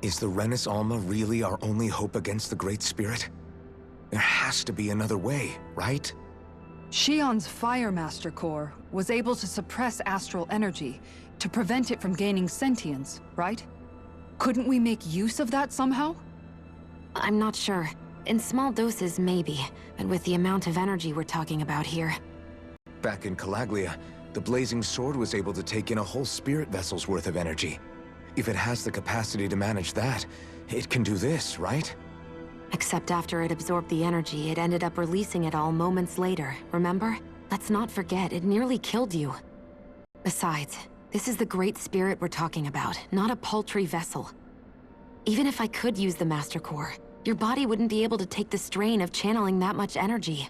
Is the 𝔼𝕉𝕚 really our only hope against the Great Spirit? There has to be another way, right? Shion's Fire Master Core was able to suppress astral energy to prevent it from gaining sentience, right? Couldn't we make use of that somehow? I'm not sure. In small doses, maybe, but with the amount of energy we're talking about here. Back in Calaglia, the Blazing Sword was able to take in a whole spirit vessel's worth of energy. If it has the capacity to manage that, it can do this, right? Except after it absorbed the energy, it ended up releasing it all moments later, remember? Let's not forget, it nearly killed you. Besides, this is the Great Spirit we're talking about, not a paltry vessel. Even if I could use the Master Core, your body wouldn't be able to take the strain of channeling that much energy.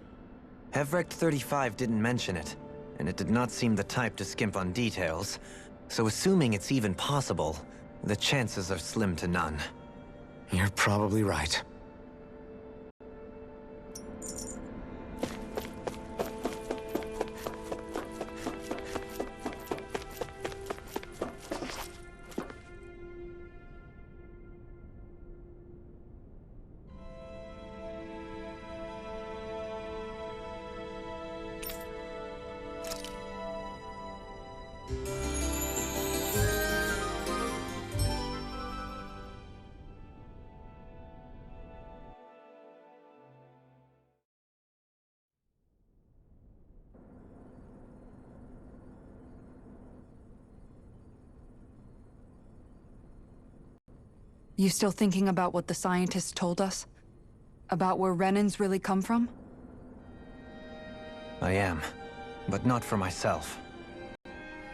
Hevrect 35 didn't mention it, and it did not seem the type to skimp on details, so assuming it's even possible, the chances are slim to none. You're probably right. You still thinking about what the scientists told us? About where Renans really come from? I am, but not for myself.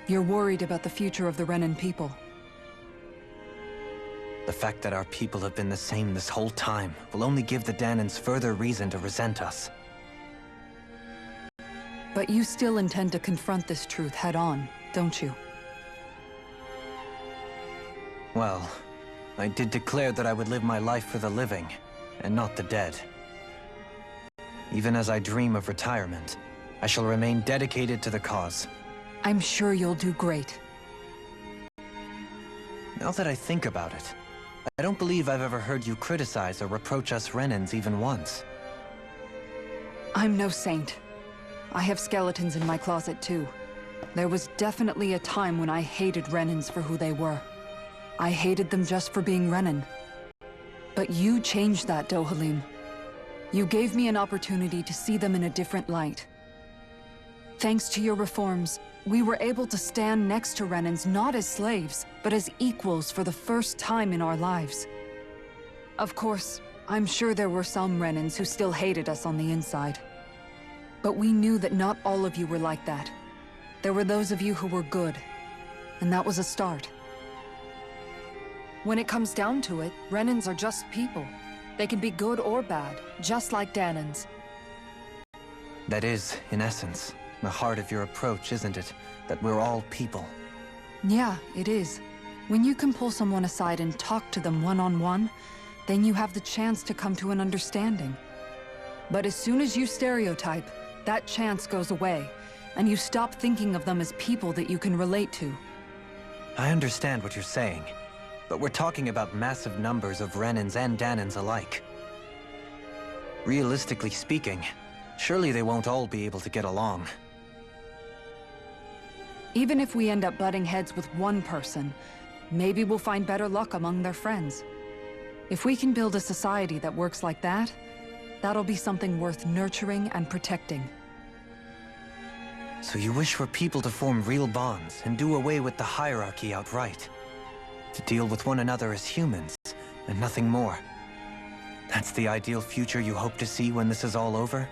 You're worried about the future of the Renan people. The fact that our people have been the same this whole time will only give the Danans further reason to resent us. But you still intend to confront this truth head-on, don't you? Well, I did declare that I would live my life for the living, and not the dead. Even as I dream of retirement, I shall remain dedicated to the cause. I'm sure you'll do great. Now that I think about it, I don't believe I've ever heard you criticize or reproach us Renans even once. I'm no saint. I have skeletons in my closet too. There was definitely a time when I hated Renans for who they were. I hated them just for being Renan. But you changed that, Ďoħalim. You gave me an opportunity to see them in a different light. Thanks to your reforms, we were able to stand next to Renans not as slaves, but as equals for the first time in our lives. Of course, I'm sure there were some Renans who still hated us on the inside. But we knew that not all of you were like that. There were those of you who were good, and that was a start. When it comes down to it, Renans are just people. They can be good or bad, just like Danans. That is, in essence, the heart of your approach, isn't it? That we're all people. Yeah, it is. When you can pull someone aside and talk to them one-on-one, then you have the chance to come to an understanding. But as soon as you stereotype, that chance goes away, and you stop thinking of them as people that you can relate to. I understand what you're saying. But we're talking about massive numbers of Renans and Danans alike. Realistically speaking, surely they won't all be able to get along. Even if we end up butting heads with one person, maybe we'll find better luck among their friends. If we can build a society that works like that, that'll be something worth nurturing and protecting. So you wish for people to form real bonds and do away with the hierarchy outright? To deal with one another as humans, and nothing more. That's the ideal future you hope to see when this is all over?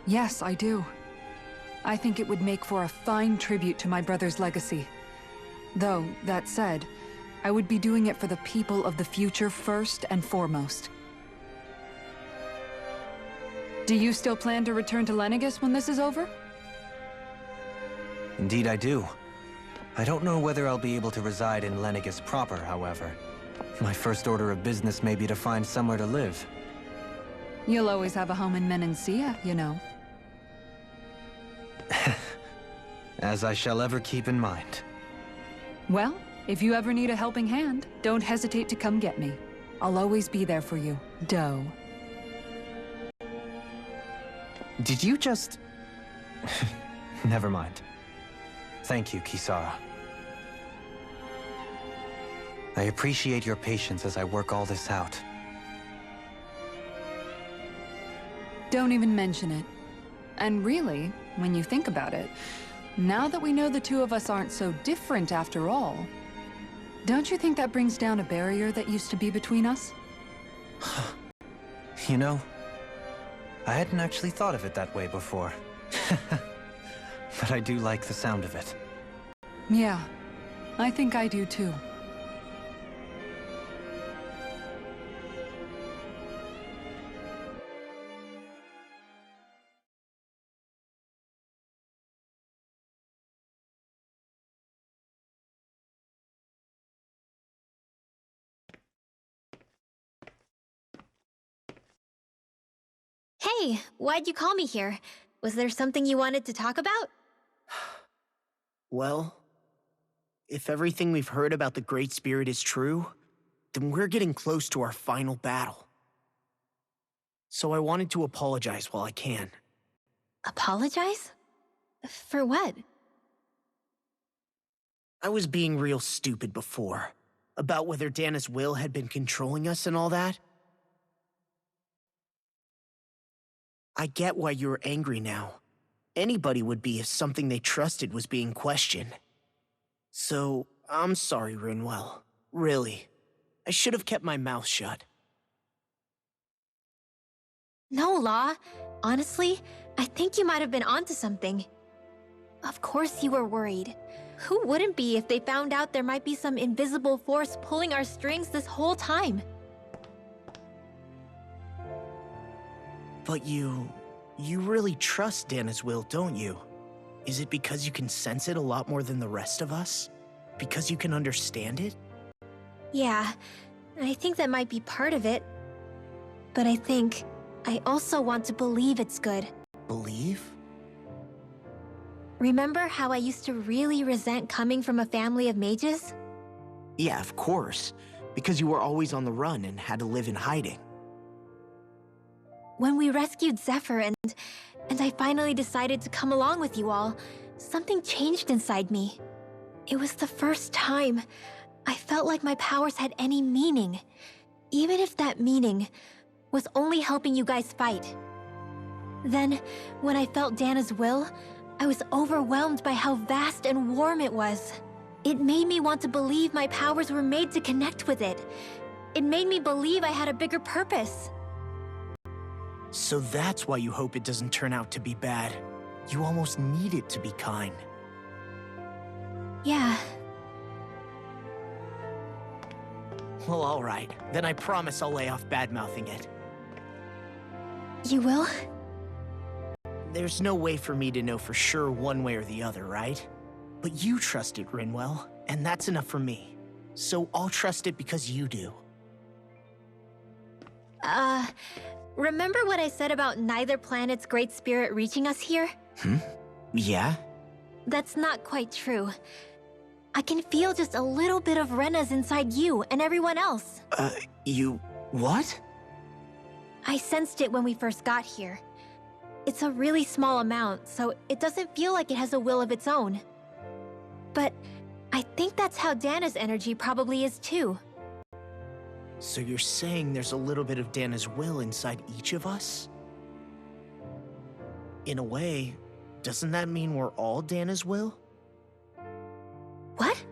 Yes, I do. I think it would make for a fine tribute to my brother's legacy. Though, that said, I would be doing it for the people of the future first and foremost. Do you still plan to return to Lenegis when this is over? Indeed I do. I don't know whether I'll be able to reside in Lenegis proper, however. My first order of business may be to find somewhere to live. You'll always have a home in Menancia, you know. As I shall ever keep in mind. Well, If you ever need a helping hand, don't hesitate to come get me. I'll always be there for you, Doe. Did you just... Never mind. Thank you, Kisara. I appreciate your patience as I work all this out. Don't even mention it. And really, when you think about it, now that we know the two of us aren't so different after all, don't you think that brings down a barrier that used to be between us? You know, I hadn't actually thought of it that way before. But I do like the sound of it. Yeah, I think I do too. Hey, why'd you call me here? Was there something you wanted to talk about? Well, if everything we've heard about the Great Spirit is true, then we're getting close to our final battle. So I wanted to apologize while I can. Apologize? For what? I was being real stupid before, about whether Dana's will had been controlling us and all that. I get why you're angry now. Anybody would be if something they trusted was being questioned. So, I'm sorry, Rinwell. Really. I should have kept my mouth shut. No, Law. Honestly, I think you might have been onto something. Of course you were worried. Who wouldn't be if they found out there might be some invisible force pulling our strings this whole time? But you really trust Dana's will, don't you? Is it because you can sense it a lot more than the rest of us? Because you can understand it? Yeah, I think that might be part of it. But I also want to believe it's good. Believe? Remember how I used to really resent coming from a family of mages? Yeah, of course. Because you were always on the run and had to live in hiding. When we rescued Zephyr and I finally decided to come along with you all, something changed inside me. It was the first time I felt like my powers had any meaning, even if that meaning was only helping you guys fight. Then, when I felt Dana's will, I was overwhelmed by how vast and warm it was. It made me want to believe my powers were made to connect with it. It made me believe I had a bigger purpose. So that's why you hope it doesn't turn out to be bad. You almost need it to be kind. Yeah. Well, alright. Then I promise I'll lay off bad-mouthing it. You will? There's no way for me to know for sure one way or the other, right? But you trust it, Rinwell, and that's enough for me. So I'll trust it because you do. Remember what I said about neither planet's great spirit reaching us here? Yeah? That's not quite true. I can feel just a little bit of Rena's inside you and everyone else. What? I sensed it when we first got here. It's a really small amount, so it doesn't feel like it has a will of its own. But I think that's how Dana's energy probably is too. So you're saying there's a little bit of Dana's will inside each of us? In a way, doesn't that mean we're all Dana's will? What?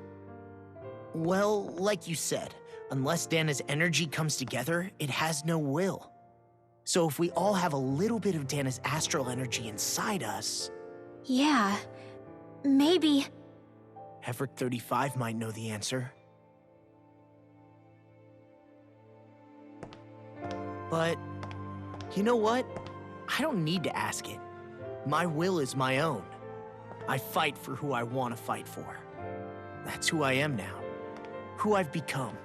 Well, like you said, unless Dana's energy comes together, it has no will. So if we all have a little bit of Dana's astral energy inside us... Yeah, maybe... Everett 35 might know the answer. But, you know what? I don't need to ask it. My will is my own. I fight for who I want to fight for. That's who I am now. Who I've become.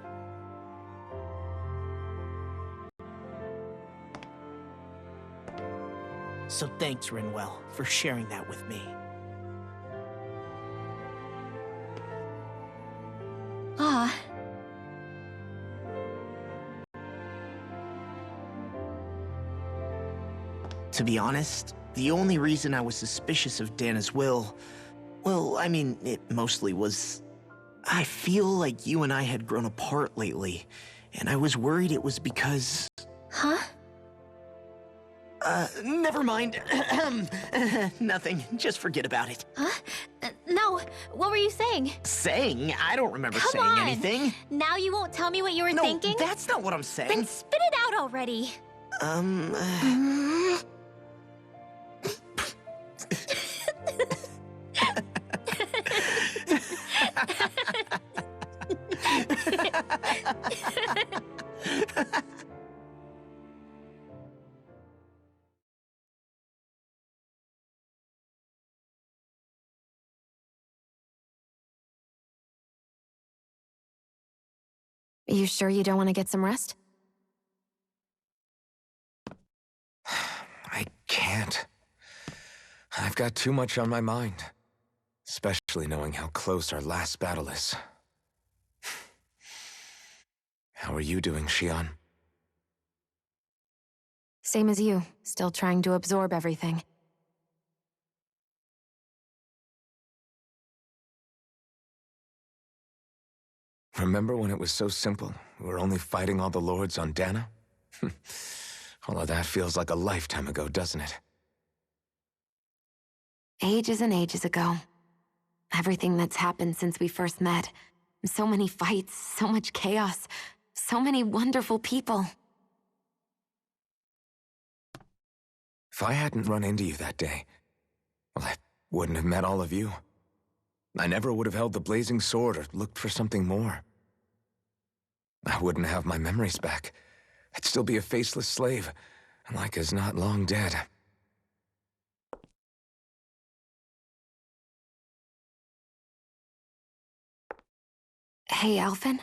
So thanks, Rinwell, for sharing that with me. To be honest, the only reason I was suspicious of Dana's will, well, I mean, it mostly was... I feel like you and I had grown apart lately, and I was worried it was because... Huh? Never mind. Nothing. Just forget about it. Huh? No, what were you saying? Saying? I don't remember Come saying on. anything. Now you won't tell me what you were thinking? No, that's not what I'm saying. Then spit it out already. You sure you don't want to get some rest? I can't. I've got too much on my mind. Especially knowing how close our last battle is. How are you doing, Xion? Same as you, still trying to absorb everything. Remember when it was so simple? We were only fighting all the lords on Dana? All of that feels like a lifetime ago, doesn't it? Ages and ages ago. Everything that's happened since we first met. So many fights, so much chaos, so many wonderful people. If I hadn't run into you that day, well, I wouldn't have met all of you. I never would have held the blazing sword or looked for something more. I wouldn't have my memories back. I'd still be a faceless slave, like as not long dead. Hey, Alphen.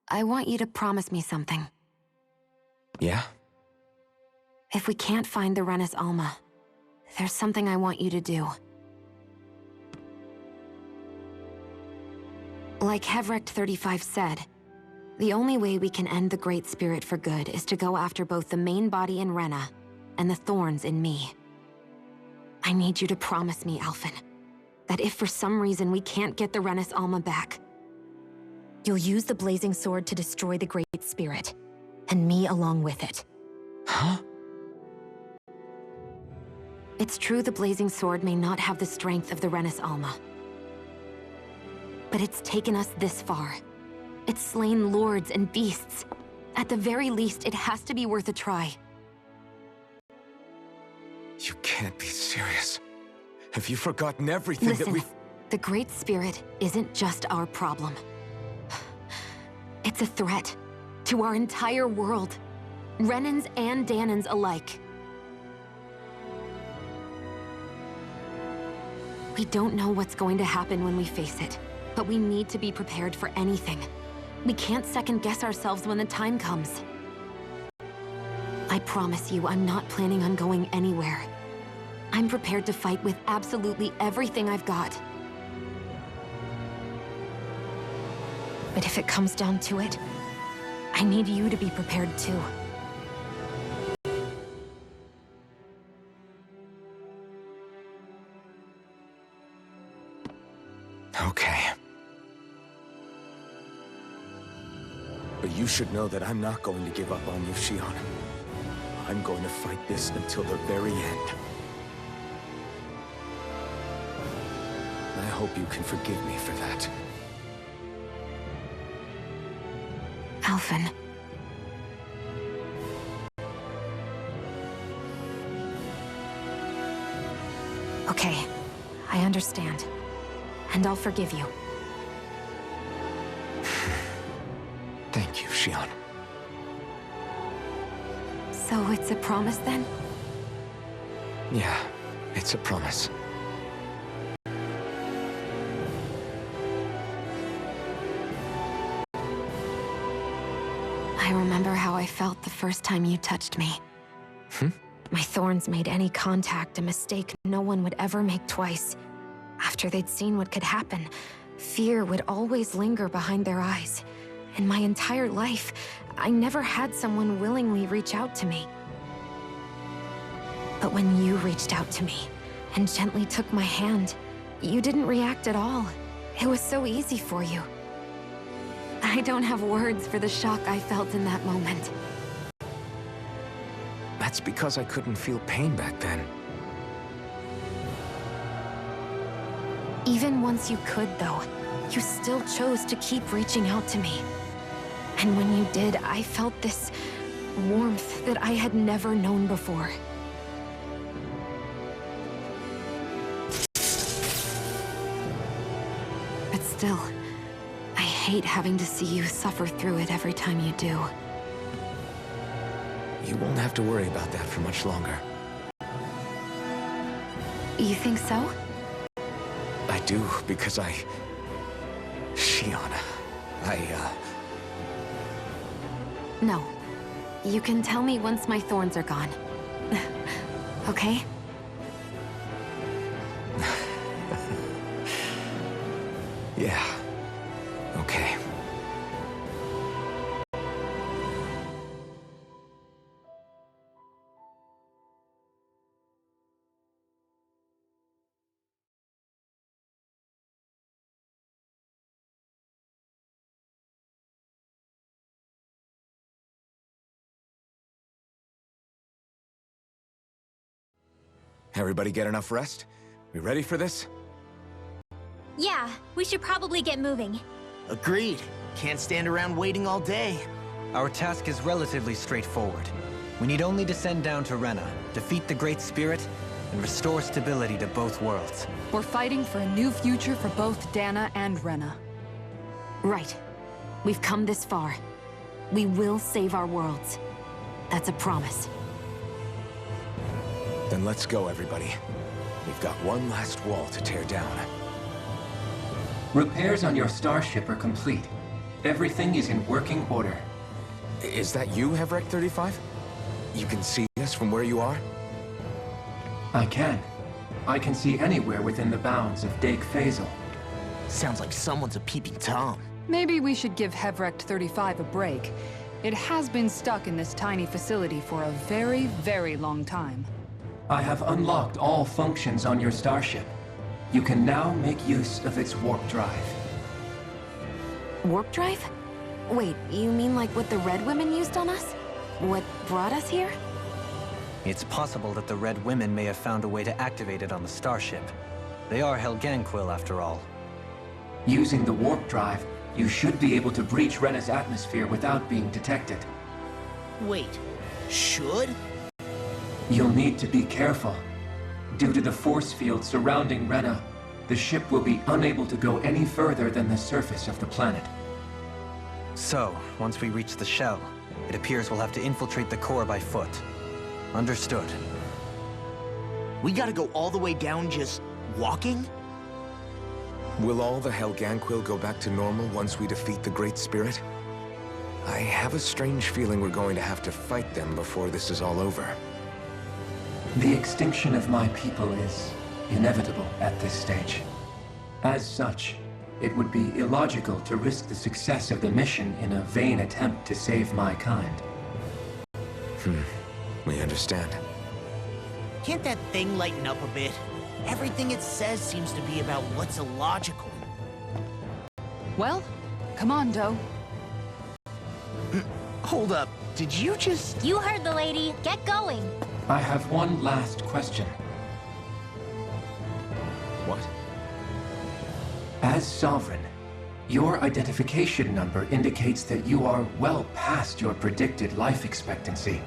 I want you to promise me something. Yeah? If we can't find the 𝐸𝕋𝕋𝕋, there's something I want you to do. Like Ḥevrekt35 said, the only way we can end the Great Spirit for good is to go after both the main body in Rena and the thorns in me. I need you to promise me, Alphen, that if for some reason we can't get the 𝐸𝕋𝕋𝕋 back, you'll use the blazing sword to destroy the Great Spirit, and me along with it. Huh? It's true the blazing sword may not have the strength of the 𝐸𝕋𝕋𝕋. But it's taken us this far. It's slain lords and beasts. At the very least, it has to be worth a try. You can't be serious. Have you forgotten everything that Listen, we've... the Great Spirit isn't just our problem. It's a threat to our entire world. Renans and Danans alike. We don't know what's going to happen when we face it, but we need to be prepared for anything. We can't second-guess ourselves when the time comes. I promise you, I'm not planning on going anywhere. I'm prepared to fight with absolutely everything I've got. But if it comes down to it, I need you to be prepared too. Okay. But you should know that I'm not going to give up on you, Xion. I'm going to fight this until the very end. I hope you can forgive me for that. Alphen. Okay, I understand. And I'll forgive you. Thank you, Xion. So it's a promise then? Yeah, it's a promise. I remember how I felt the first time you touched me. My thorns made any contact a mistake no one would ever make twice. After they'd seen what could happen, fear would always linger behind their eyes. In my entire life, I never had someone willingly reach out to me. But when you reached out to me and gently took my hand, you didn't react at all. It was so easy for you. I don't have words for the shock I felt in that moment. That's because I couldn't feel pain back then. Even once you could, though, you still chose to keep reaching out to me. And when you did, I felt this warmth that I had never known before. But still, I hate having to see you suffer through it every time you do. You won't have to worry about that for much longer. You think so? I do, because Shion, No. You can tell me once my thorns are gone. Okay? Yeah. Okay. Everybody get enough rest? We ready for this? Yeah, we should probably get moving. Agreed. Can't stand around waiting all day. Our task is relatively straightforward. We need only descend down to Rena, defeat the Great Spirit, and restore stability to both worlds. We're fighting for a new future for both Dana and Rena. Right. We've come this far. We will save our worlds. That's a promise. Then let's go, everybody. We've got one last wall to tear down. Repairs on your starship are complete. Everything is in working order. Is that you, Hevrek 35? You can see us from where you are? I can. I can see anywhere within the bounds of 𝔼𝕉𝕉𝕼. Sounds like someone's a peeping Tom. Maybe we should give Hevrek 35 a break. It has been stuck in this tiny facility for a very, very long time. I have unlocked all functions on your starship. You can now make use of its warp drive. Warp drive? Wait, you mean like what the Red Women used on us? What brought us here? It's possible that the Red Women may have found a way to activate it on the starship. They are 𝔼𝕉𝕚𝕚𝕚 after all. Using the warp drive, you should be able to breach Rena's atmosphere without being detected. Wait, should? You'll need to be careful. Due to the force field surrounding Rena, the ship will be unable to go any further than the surface of the planet. So, once we reach the shell, it appears we'll have to infiltrate the core by foot. Understood. We gotta go all the way down just walking? Will all the 𝔼𝕉𝕚𝕚 go back to normal once we defeat the Great Spirit? I have a strange feeling we're going to have to fight them before this is all over. The extinction of my people is inevitable at this stage. As such, it would be illogical to risk the success of the mission in a vain attempt to save my kind. We understand. Can't that thing lighten up a bit? Everything it says seems to be about what's illogical. Well, come on, 꿼. Hold up, did you just... You heard the lady. Get going. I have one last question. What? As Sovereign, your identification number indicates that you are well past your predicted life expectancy.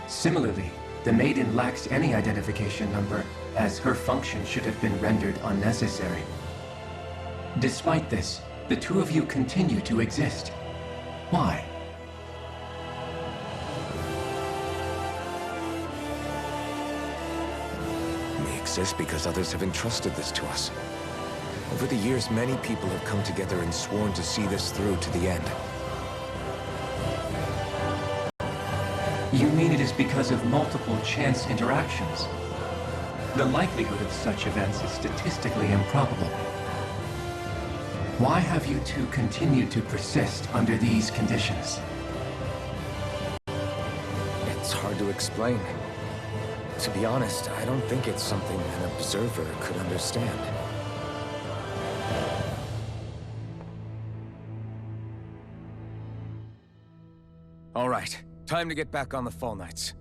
Similarly, the Maiden lacks any identification number, as her function should have been rendered unnecessary. Despite this, the two of you continue to exist. Why? We exist because others have entrusted this to us. Over the years, many people have come together and sworn to see this through to the end. You mean it is because of multiple chance interactions? The likelihood of such events is statistically improbable. Why have you two continued to persist under these conditions? It's hard to explain. To be honest, I don't think it's something an observer could understand. All right, time to get back on the Fall Knights.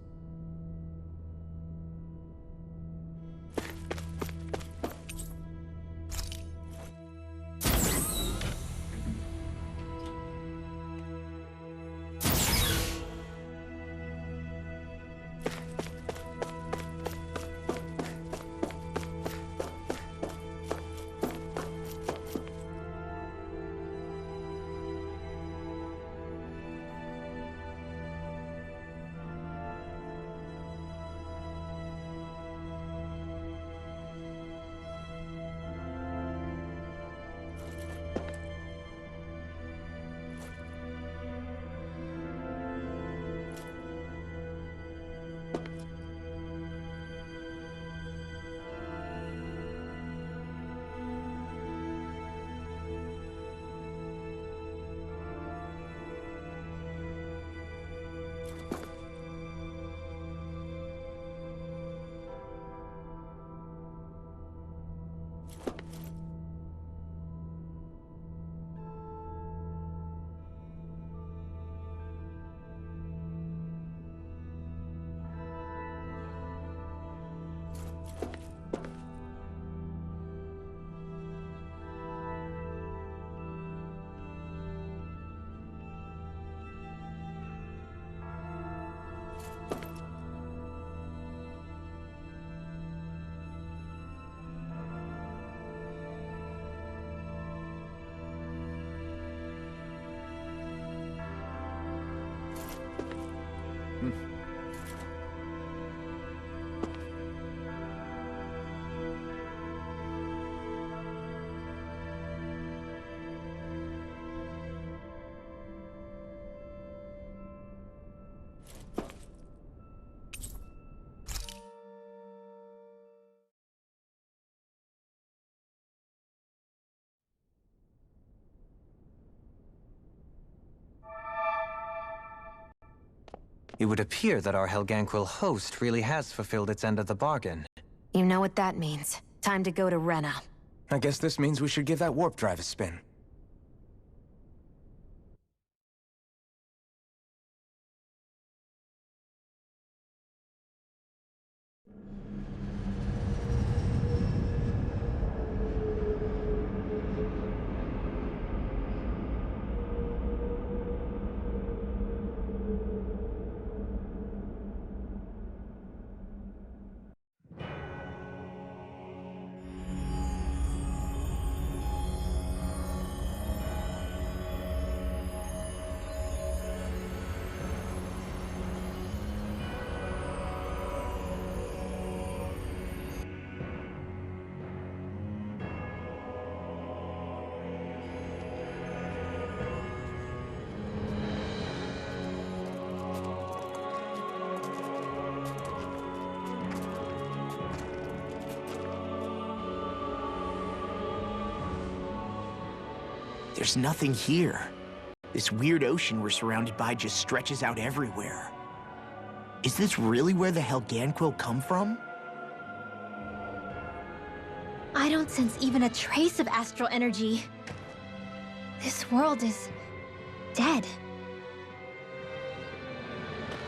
It would appear that our 𝔼𝕤𝕡𝕚 host really has fulfilled its end of the bargain. You know what that means. Time to go to Rena. I guess this means we should give that warp drive a spin. There's nothing here. This weird ocean we're surrounded by just stretches out everywhere. Is this really where the 𝔼𝕤𝕚𝕚 come from? I don't sense even a trace of astral energy. This world is dead.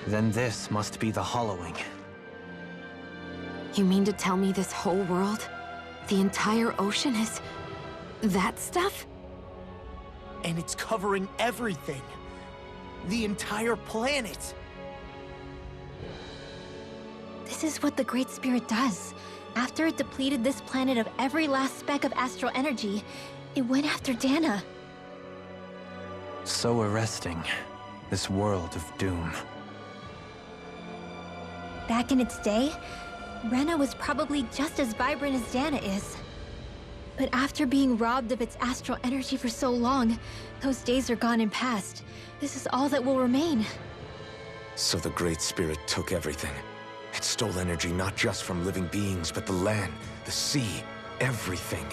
Then this must be the hollowing. You mean to tell me this whole world, the entire ocean is that stuff? And it's covering everything. The entire planet. This is what the Great Spirit does. After it depleted this planet of every last speck of astral energy, it went after Dana. So arresting. This world of doom. Back in its day, Rena was probably just as vibrant as Dana is. But after being robbed of its astral energy for so long, those days are gone and past. This is all that will remain. So the Great Spirit took everything. It stole energy not just from living beings, but the land, the sea, everything.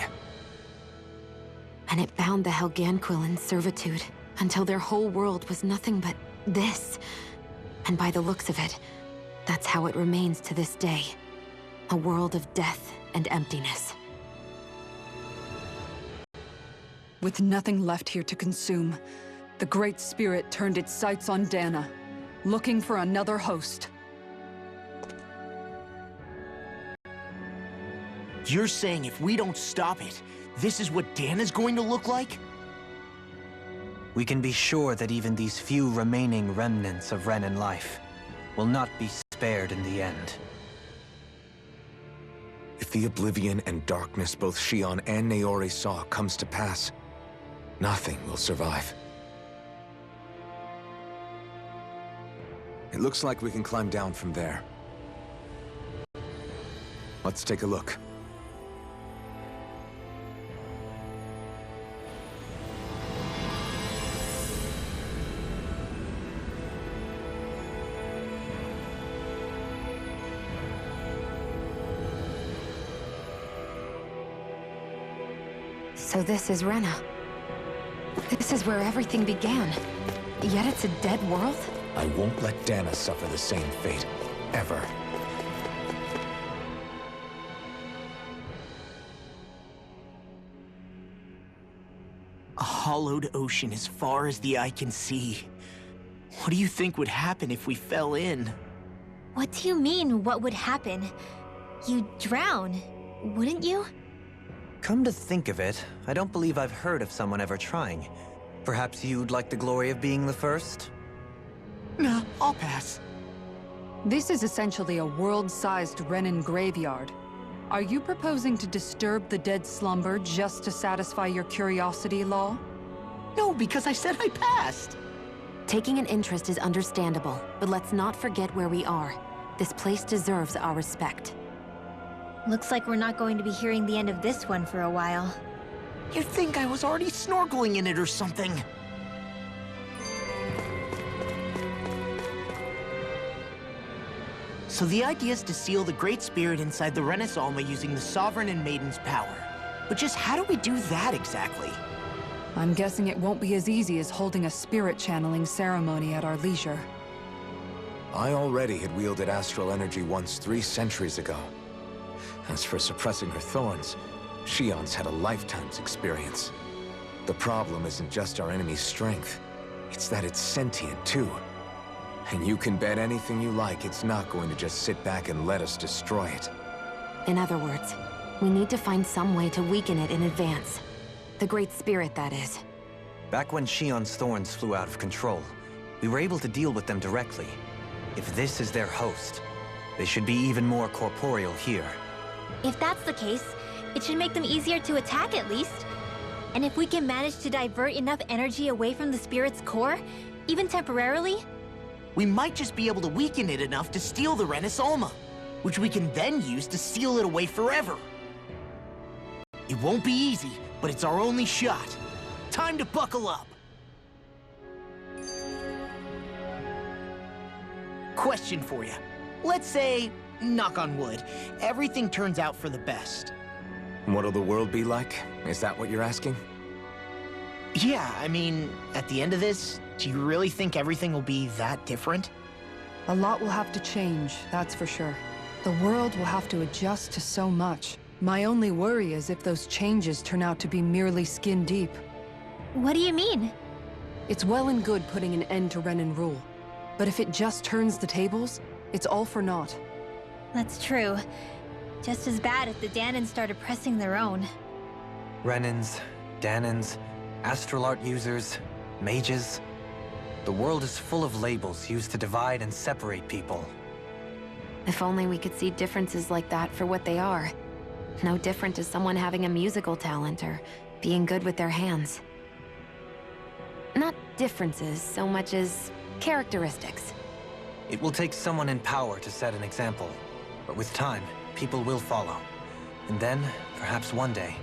And it bound the 𝔼𝕤𝕚𝕚 in servitude, until their whole world was nothing but this. And by the looks of it, That's how it remains to this day. A world of death and emptiness. With nothing left here to consume, the Great Spirit turned its sights on Dana, looking for another host. You're saying if we don't stop it, this is what Dana's going to look like? We can be sure that even these few remaining remnants of Renan life will not be spared in the end. If the oblivion and darkness both Xion and Naori saw comes to pass, nothing will survive. It looks like we can climb down from there. Let's take a look. So this is Rena. This is where everything began. Yet it's a dead world? I won't let Dana suffer the same fate, ever. A hollowed ocean as far as the eye can see. What do you think would happen if we fell in? What do you mean, what would happen? You'd drown, wouldn't you? Come to think of it, I don't believe I've heard of someone ever trying. Perhaps you'd like the glory of being the first? Nah, I'll pass. This is essentially a world-sized Renan graveyard. Are you proposing to disturb the dead slumber just to satisfy your curiosity, Law? No, because I said I passed. Taking an interest is understandable, but let's not forget where we are. This place deserves our respect. Looks like we're not going to be hearing the end of this one for a while. You'd think I was already snorkeling in it or something. So the idea is to seal the Great Spirit inside the 𝕼𝕉 using the Sovereign and Maiden's power. But just how do we do that exactly? I'm guessing it won't be as easy as holding a spirit channeling ceremony at our leisure. I already had wielded astral energy once 3 centuries ago. As for suppressing her thorns, Xion's had a lifetime's experience. The problem isn't just our enemy's strength, it's that it's sentient too. And you can bet anything you like it's not going to just sit back and let us destroy it. In other words, we need to find some way to weaken it in advance. The Great Spirit, that is. Back when Xion's thorns flew out of control, we were able to deal with them directly. If this is their host, they should be even more corporeal here. If that's the case, it should make them easier to attack at least. And if we can manage to divert enough energy away from the spirit's core, even temporarily, We might just be able to weaken it enough to steal the 𝕼𝕉, which we can then use to seal it away forever. It won't be easy, but it's our only shot. Time to buckle up. Question for you. Let's say, knock on wood, everything turns out for the best. What'll the world be like? Is that what you're asking? Yeah, I mean, at the end of this, do you really think everything will be that different? A lot will have to change, that's for sure. The world will have to adjust to so much. My only worry is if those changes turn out to be merely skin deep. what do you mean? It's well and good putting an end to Renan rule. But if it just turns the tables, it's all for naught. That's true. Just as bad if the Danans started pressing their own. Renans, Danans, astral art users, mages. The world is full of labels used to divide and separate people. If only we could see differences like that for what they are. No different to someone having a musical talent or being good with their hands. Not differences so much as characteristics. It will take someone in power to set an example. But with time, people will follow. And then, perhaps one day...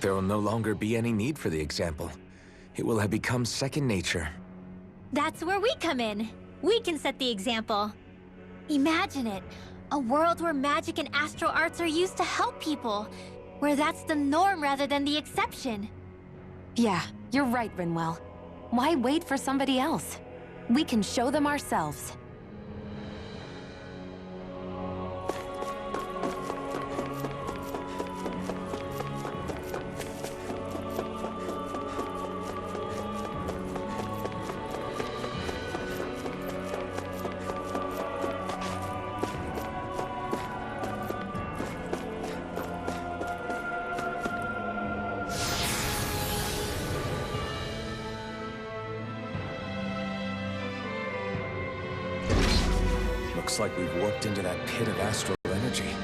There will no longer be any need for the example. It will have become second nature. That's where we come in. We can set the example. Imagine it. A world where magic and astral arts are used to help people. Where that's the norm rather than the exception. Yeah, you're right, Rinwell. Why wait for somebody else? We can show them ourselves. Looks like we've warped into that pit of astral energy.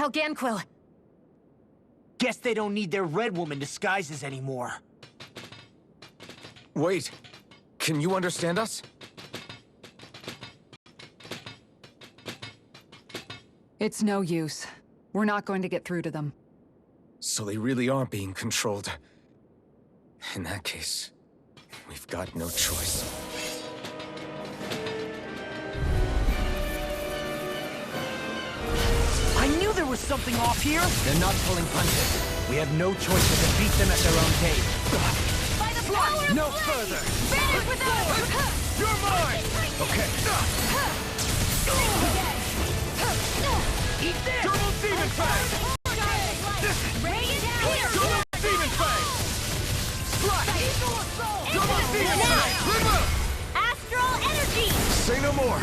𝔼𝕤𝕚𝕚𝕚. Guess they don't need their Red Woman disguises anymore. Wait, can you understand us? It's no use. We're not going to get through to them. So they really are being controlled. In that case, we've got no choice. I knew there was something off here! They're not pulling punches. We have no choice but to beat them at their own game. By the power No of further! Vanish without! You're mine! Okay. Eat this! Double Demon Fang! Rain is here! Double Demon Fang! Strike! Double Demon Fang! Rena! Astral energy! Say no more!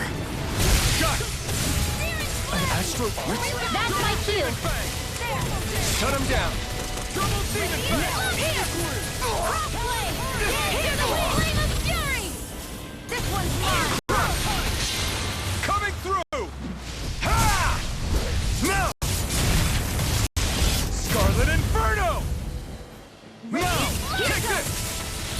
Shut! An astral witch? That's my cue! Shut him down! Double Demon Fang! Here! Crossblade! Hear the flame of fury! This one's mine! Coming through! Ha! Now! Scarlet Inferno! Now! Kick this!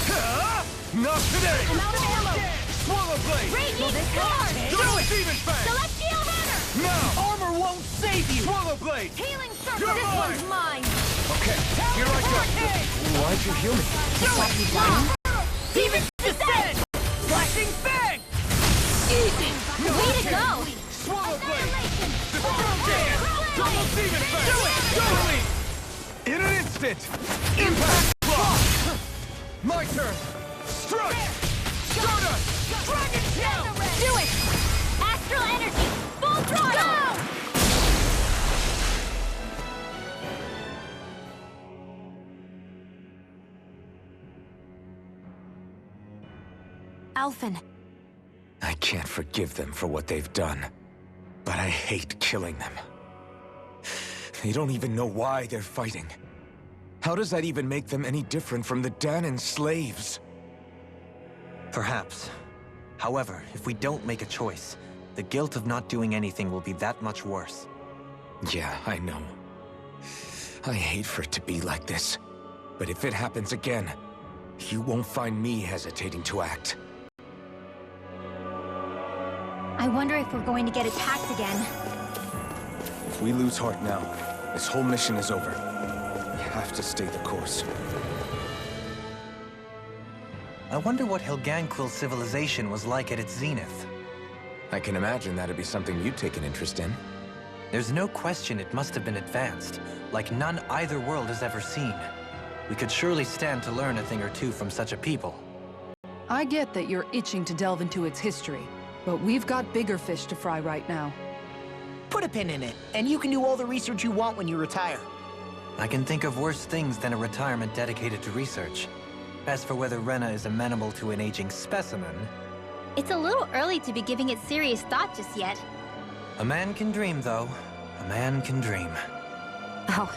Ha! Not today! I'm out of ammo! Swallow Blade! Radiant Sword! Double Demon Fang! Celestial Runner! Now! Armor won't save you! Swallow Blade! Healing Circle! You're This mine! one's mine! Okay, here I go. Why'd you heal me? Demon Descent! Flashing Fang! Easy! Way to go! Swallow Blade! Annihilation! Destroy Dance! Double Demon Fang! Do it! Totally! In an instant! Impact Block! My turn! Strike! Stardust! Dragon Tail! Do it! Astral energy! Full throttle! Go! Alphen, I can't forgive them for what they've done, but I hate killing them. They don't even know why they're fighting. How does that even make them any different from the Danon slaves? Perhaps. However, if we don't make a choice, the guilt of not doing anything will be that much worse. Yeah, I know. I hate for it to be like this. But if it happens again, you won't find me hesitating to act. I wonder if we're going to get attacked again. If we lose heart now, this whole mission is over. We have to stay the course. I wonder what 𝔼𝕤𝕚𝕚𝕚's civilization was like at its zenith. I can imagine that'd be something you'd take an interest in. There's no question it must have been advanced, like none either world has ever seen. We could surely stand to learn a thing or two from such a people. I get that you're itching to delve into its history, but we've got bigger fish to fry right now. Put a pin in it, and you can do all the research you want when you retire. I can think of worse things than a retirement dedicated to research. As for whether Rena is amenable to an aging specimen... It's a little early to be giving it serious thought just yet. A man can dream, though. A man can dream. oh,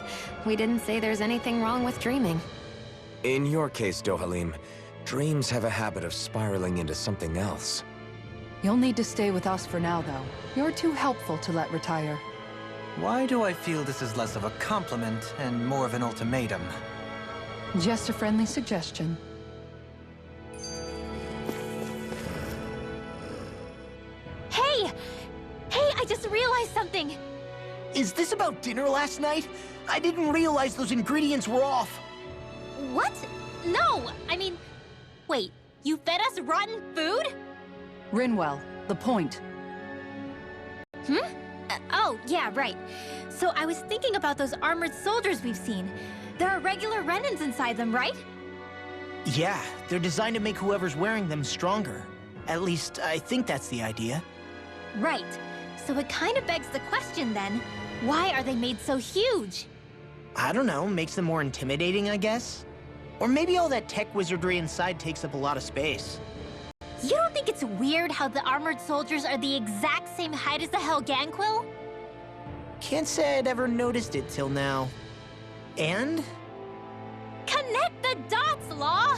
we didn't say there's anything wrong with dreaming. In your case, 𝔼𝕠𝕠𝕠𝕠, dreams have a habit of spiraling into something else. You'll need to stay with us for now, though. You're too helpful to let retire. Why do I feel this is less of a compliment and more of an ultimatum? Just a friendly suggestion. Hey! Hey, I just realized something! Is this about dinner last night? I didn't realize those ingredients were off. What? No! I mean... Wait, you fed us rotten food? Rinwell, the point. Oh, yeah, right. So I was thinking about those armored soldiers we've seen. There are regular Renans inside them, right? Yeah, they're designed to make whoever's wearing them stronger. At least, I think that's the idea. Right. So it kind of begs the question then, why are they made so huge? I don't know, makes them more intimidating, I guess? Or maybe all that tech wizardry inside takes up a lot of space. You don't think it's weird how the armored soldiers are the exact same height as the 𝔼𝕤𝕚𝕚𝕚? Can't say I'd ever noticed it till now. And? Connect the dots, Law!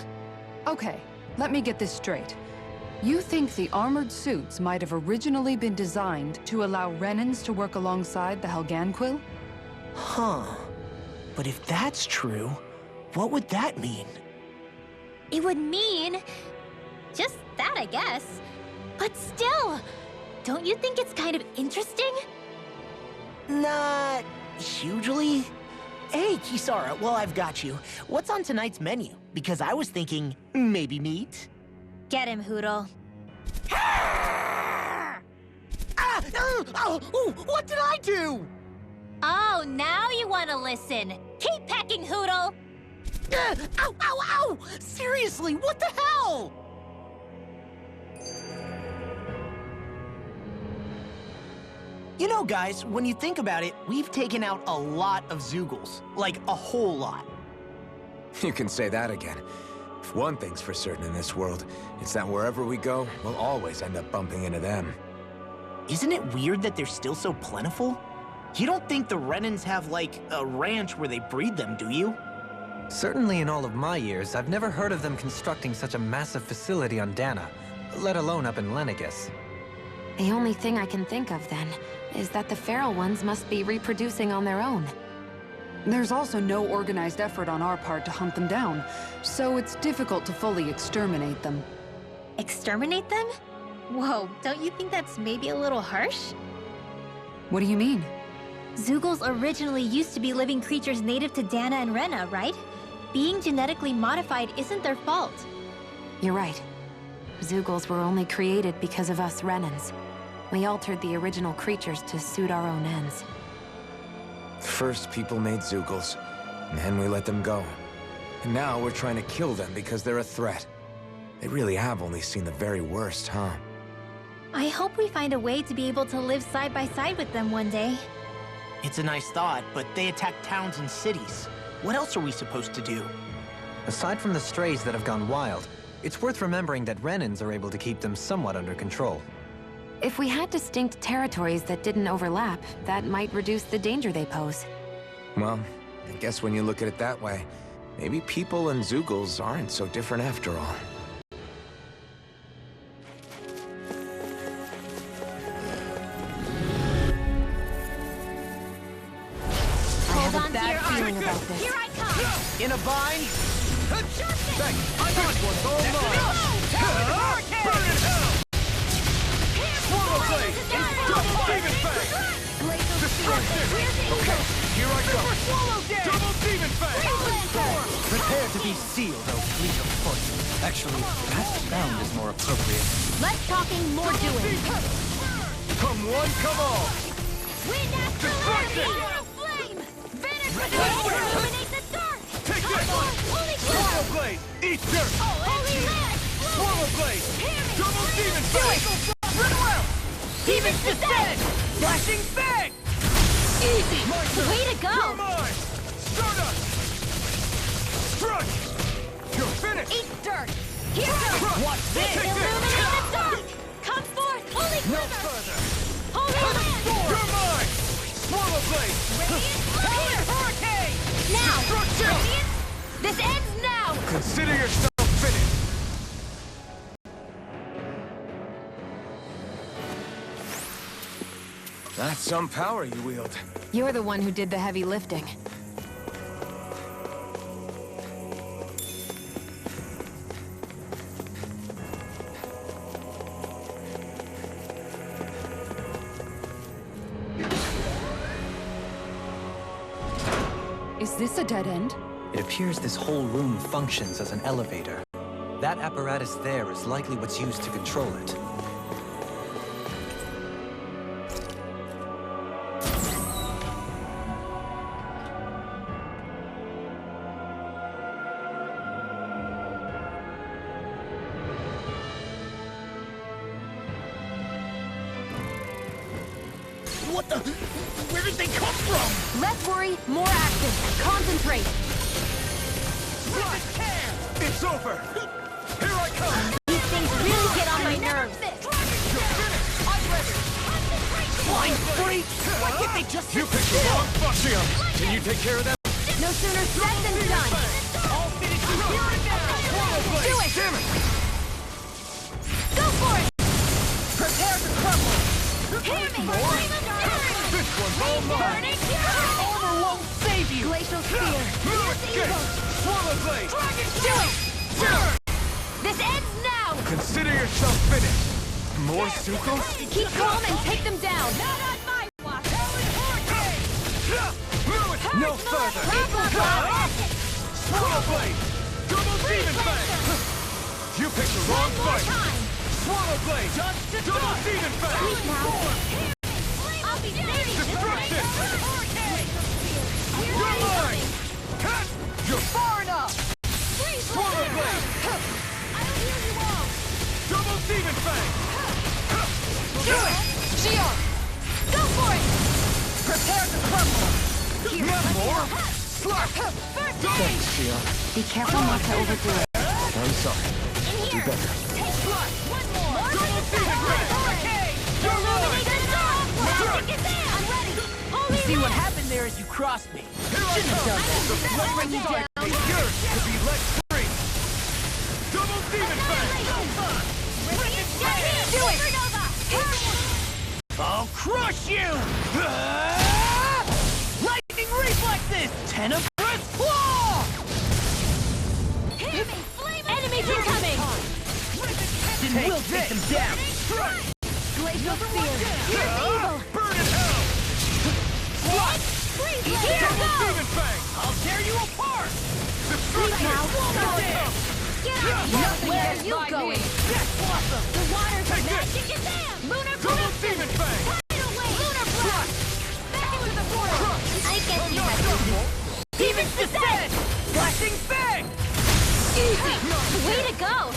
Okay, let me get this straight. You think the armored suits might have originally been designed to allow Renans to work alongside the 𝔼𝕤𝕚𝕚? Huh. But if that's true, what would that mean? It would mean... just that, I guess. But still, don't you think it's kind of interesting? Not hugely. Hey, Kisara, well, I've got you. What's on tonight's menu? Because I was thinking, maybe meat? Get him, Hootle. What did I do? Oh, now you want to listen. Keep pecking, Hootle! Ow, ow, ow! Seriously, what the hell? You know, guys, when you think about it, we've taken out a lot of Zeugles. Like, a whole lot. You can say that again. If one thing's for certain in this world, it's that wherever we go, we'll always end up bumping into them. Isn't it weird that they're still so plentiful? You don't think the Renans have, like, a ranch where they breed them, do you? Certainly in all of my years, I've never heard of them constructing such a massive facility on Dana, let alone up in Lenegis. The only thing I can think of, then, is that the feral ones must be reproducing on their own. There's also no organized effort on our part to hunt them down, so it's difficult to fully exterminate them. Exterminate them? Whoa, don't you think that's maybe a little harsh? What do you mean? Zeugles originally used to be living creatures native to Dana and Rena, right? Being genetically modified isn't their fault. You're right. Zeugles were only created because of us Renans. We altered the original creatures to suit our own ends. First, people made Zeugles, and then we let them go. And now we're trying to kill them because they're a threat. They really have only seen the very worst, huh? I hope we find a way to be able to live side by side with them one day. It's a nice thought, but they attack towns and cities. What else are we supposed to do? Aside from the strays that have gone wild, it's worth remembering that Renans are able to keep them somewhat under control. If we had distinct territories that didn't overlap, that might reduce the danger they pose. Well, I guess when you look at it that way, maybe people and Zeugles aren't so different after all. I have a bad feeling about this. Here I come! In a bind? Thanks! I got one's all mine! Burn in hell! Swallow blade! Double demon fang! Destruction! Okay, here I go! Double demon fang! Prepare to be sealed, O fleet of foot. Actually, perhaps bound is more appropriate. Less talking, more doing. Come one, come all! Wind after Destruction! land! Flame! Vanish with the illuminate the dark! Take this! Holy Swallow blade! Eat dirt! Holy land! Swallow blade! Double demon fang! Run well! Demons descend! Flashing fang! Easy! My turn! Way to go! You're mine! Stardust! Strike! You're finished! Eat dirt! Here goes! Watch this! Illuminate the dark! Come forth! Holy No quiver! further! Holy land! You're mine! Swallow blade! Radiant fire! Hurricane! Now! Destruction! Radiant! This ends now! Consider yourself finished! That's some power you wield. You're the one who did the heavy lifting. Is this a dead end? It appears this whole room functions as an elevator. That apparatus there is likely what's used to control it. What the? Where did they come from? Less worry, more action. Concentrate. It's over! Here I come! These things really get on my nerves. Flying freak! Why can't they just You picked the wrong function! Can you take care of them? No sooner said than done. I'll finish you here and now! Do it! Damn it! Go for it! Prepare to crumble! Hear me! This one's all mine! Armor won't save you! Glacial Spear. Swallow blade! Do it! This ends now! Consider yourself finished! More Sucos? Keep calm and take them down. Not on my watch. No further! Swallow blade! Double demon fang! You picked the wrong fight! Swallow blade! Double demon fang! I'll be saving Destruction! You're mine! You're far enough! Swallow blade! I'll heal you all. Double demon fang! Do it! Shion! Go for it! Prepare to crumble! Not more! Slap! Thanks, Shion. Be careful not to overdo it. I'm sorry. In Do here. better. Take blood. One more. Double demon fang! You're mine! I'm ready. Only See what happened there is you crossed me. Here I come! The flaming side is yours to be let free! Double demon fang! Do it. I'll crush you! Lightning reflexes! Tenebrous claw! Enemies incoming. We'll take them down! Glacial Spear. Here's evil. Burn in hell! What? Freeze. Here Double go. demon fang! I'll tear you apart! Destruction! Get out of here. Where are you going? The water's magic is there. Lunar Double blast. demon fang! Tidal wave. Lunar blast. Back into the portal. I guess you have Demons descend! Flashing fang! easy. Way to go.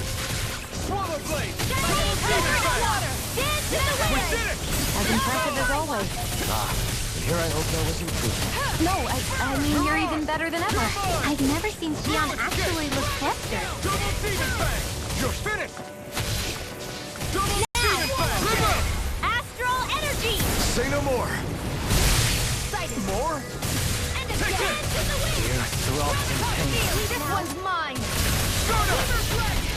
Swallow blade! Double demon fang! water. Dance to the We wind. did it! As impressive as always. And here I hope that was improvement. No, I mean, you're even better than ever. I've never seen Xion actually look faster. Double demon fang! You're finished! Double demon fang! Astral energy. Say no more! Excited. More? And a dance to the wind. This one's mine. Sata!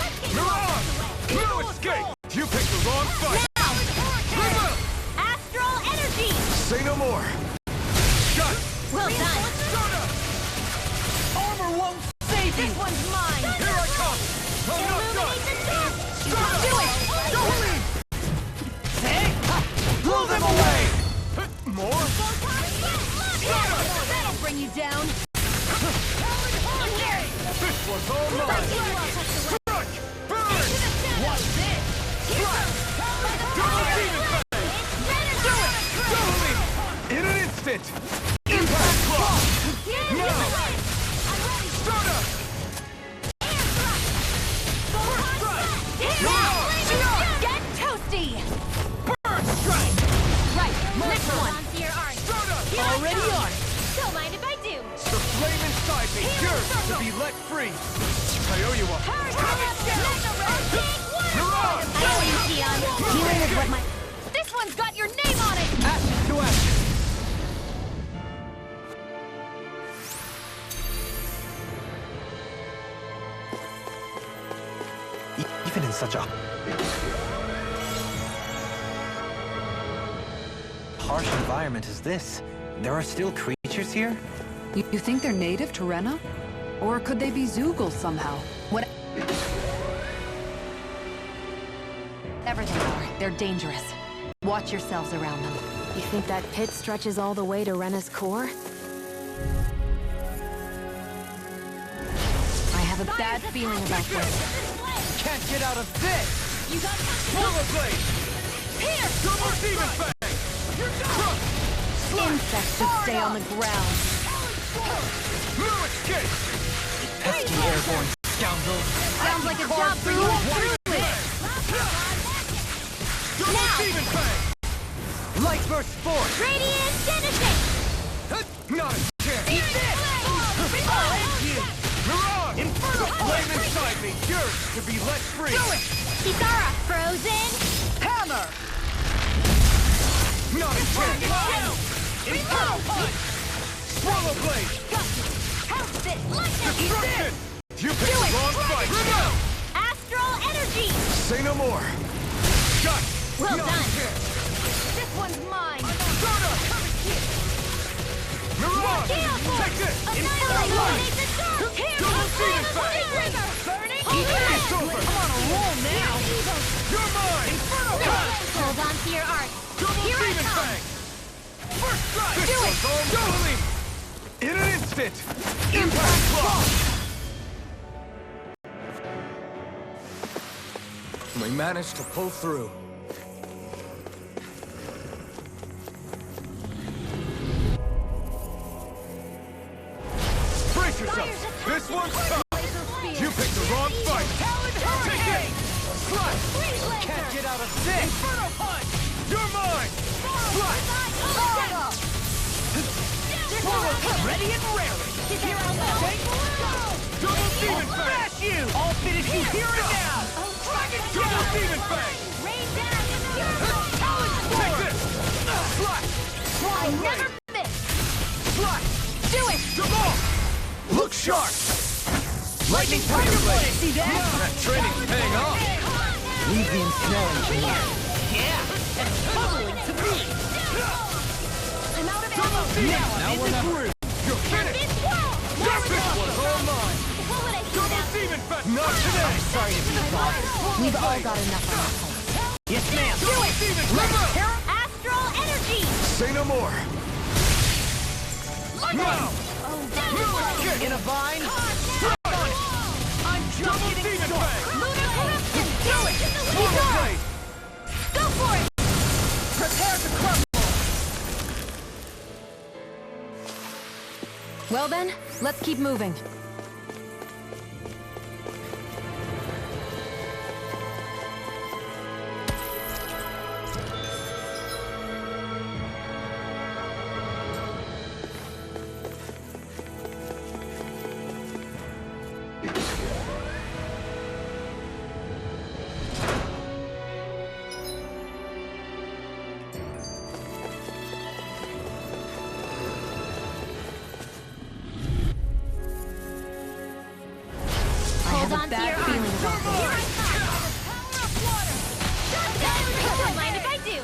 Let's get You're on! No escape! You picked the wrong fight! Astral energy. Say no more! Shut! Well done. Sata! Armor won't save you! This one's mine. Here I come! I'm not done! Illuminate the depths. Sata! Do it. Don't leave! Blow them away! More? That'll bring you down. This one's all mine! Struck! Burn! Watch this! Double demon fang! Double leap! In an instant! Impact claw! Now! Sata! Get toasty. Burn strike! Right, next one. Onto your arm. Sata! Already on! Don't mind if I do. The flame inside me, yours to be let free! I owe you one! You're on! I owe you, Xion. Dealing with what my... This one's got your name on it. Action to action! Even in such a harsh environment as this, there are still creatures here? You think they're native to Rena? Or could they be Zoogle somehow? Whatever they are, they're dangerous. Watch yourselves around them. You think that pit stretches all the way to Rena's core? I have a bad feeling about this. Can't get out of this! You got Swallow blade! here. Double demon fang! Insects should stay on the ground. No escape! Pesky airborne scoundrel! Sounds like a job for you. Double demon fang! Light versus Force force! Radiant Genesis! Not a chance! Eat this! Mirage! Inferno Flame inside me yearns to be let free! Do it! Kitara frozen! Hammer! Not a chance! Inferno punch! Swallow blade! House it! Lightning! Destruction! You picked the wrong fight! Astral energy! Say no more! Shut! Well Not a done. chance. This one's mine! Sata! Mirage! Take this! Annihilate the dark! Here Double comes demon the fang! river! Burning! It's over! I'm on a roll now! You're mine! Inferno punch! Hold on to your art! Double Here I demon come! fang! First strike! Do it! This one's all me! In an instant! Impact block! We managed to pull through. Brace yourself! This one's tough! You picked the wrong fight! Take it! Slash! Can't get out of this! Inferno punch! You're mine! Slash! Ready and raring! Here I go! Double demon fang! Smash you! I'll finish you here and now! Double demon fang! Rain down in the Take this! Slash! I never miss! Slash! Do it! Jamal! Look sharp! Lightning Tiger Blade! See that? That training's paying off! Leave the ensnaring to me. Yeah! And tumbling to me! I'm out of Double ammo! demon! Now I'm in the groove! You're finished! This world! This one's all mine! What would I do Double now? demon fang! Not today! Sorry to be bothered. We've all got enough on our plates. Yes, ma'am! Do it! Demon fang! Astral energy! Say no more! Now! In a vine? I'm just Double getting demon started. fang! Lunar corruption! Do it! Swallow blade! Go for it! Prepare to crumble! Well then, let's keep moving. Hold on to bad your feeling arms. about this. Here I come! Power of water! Shut down! Don't mind if I do!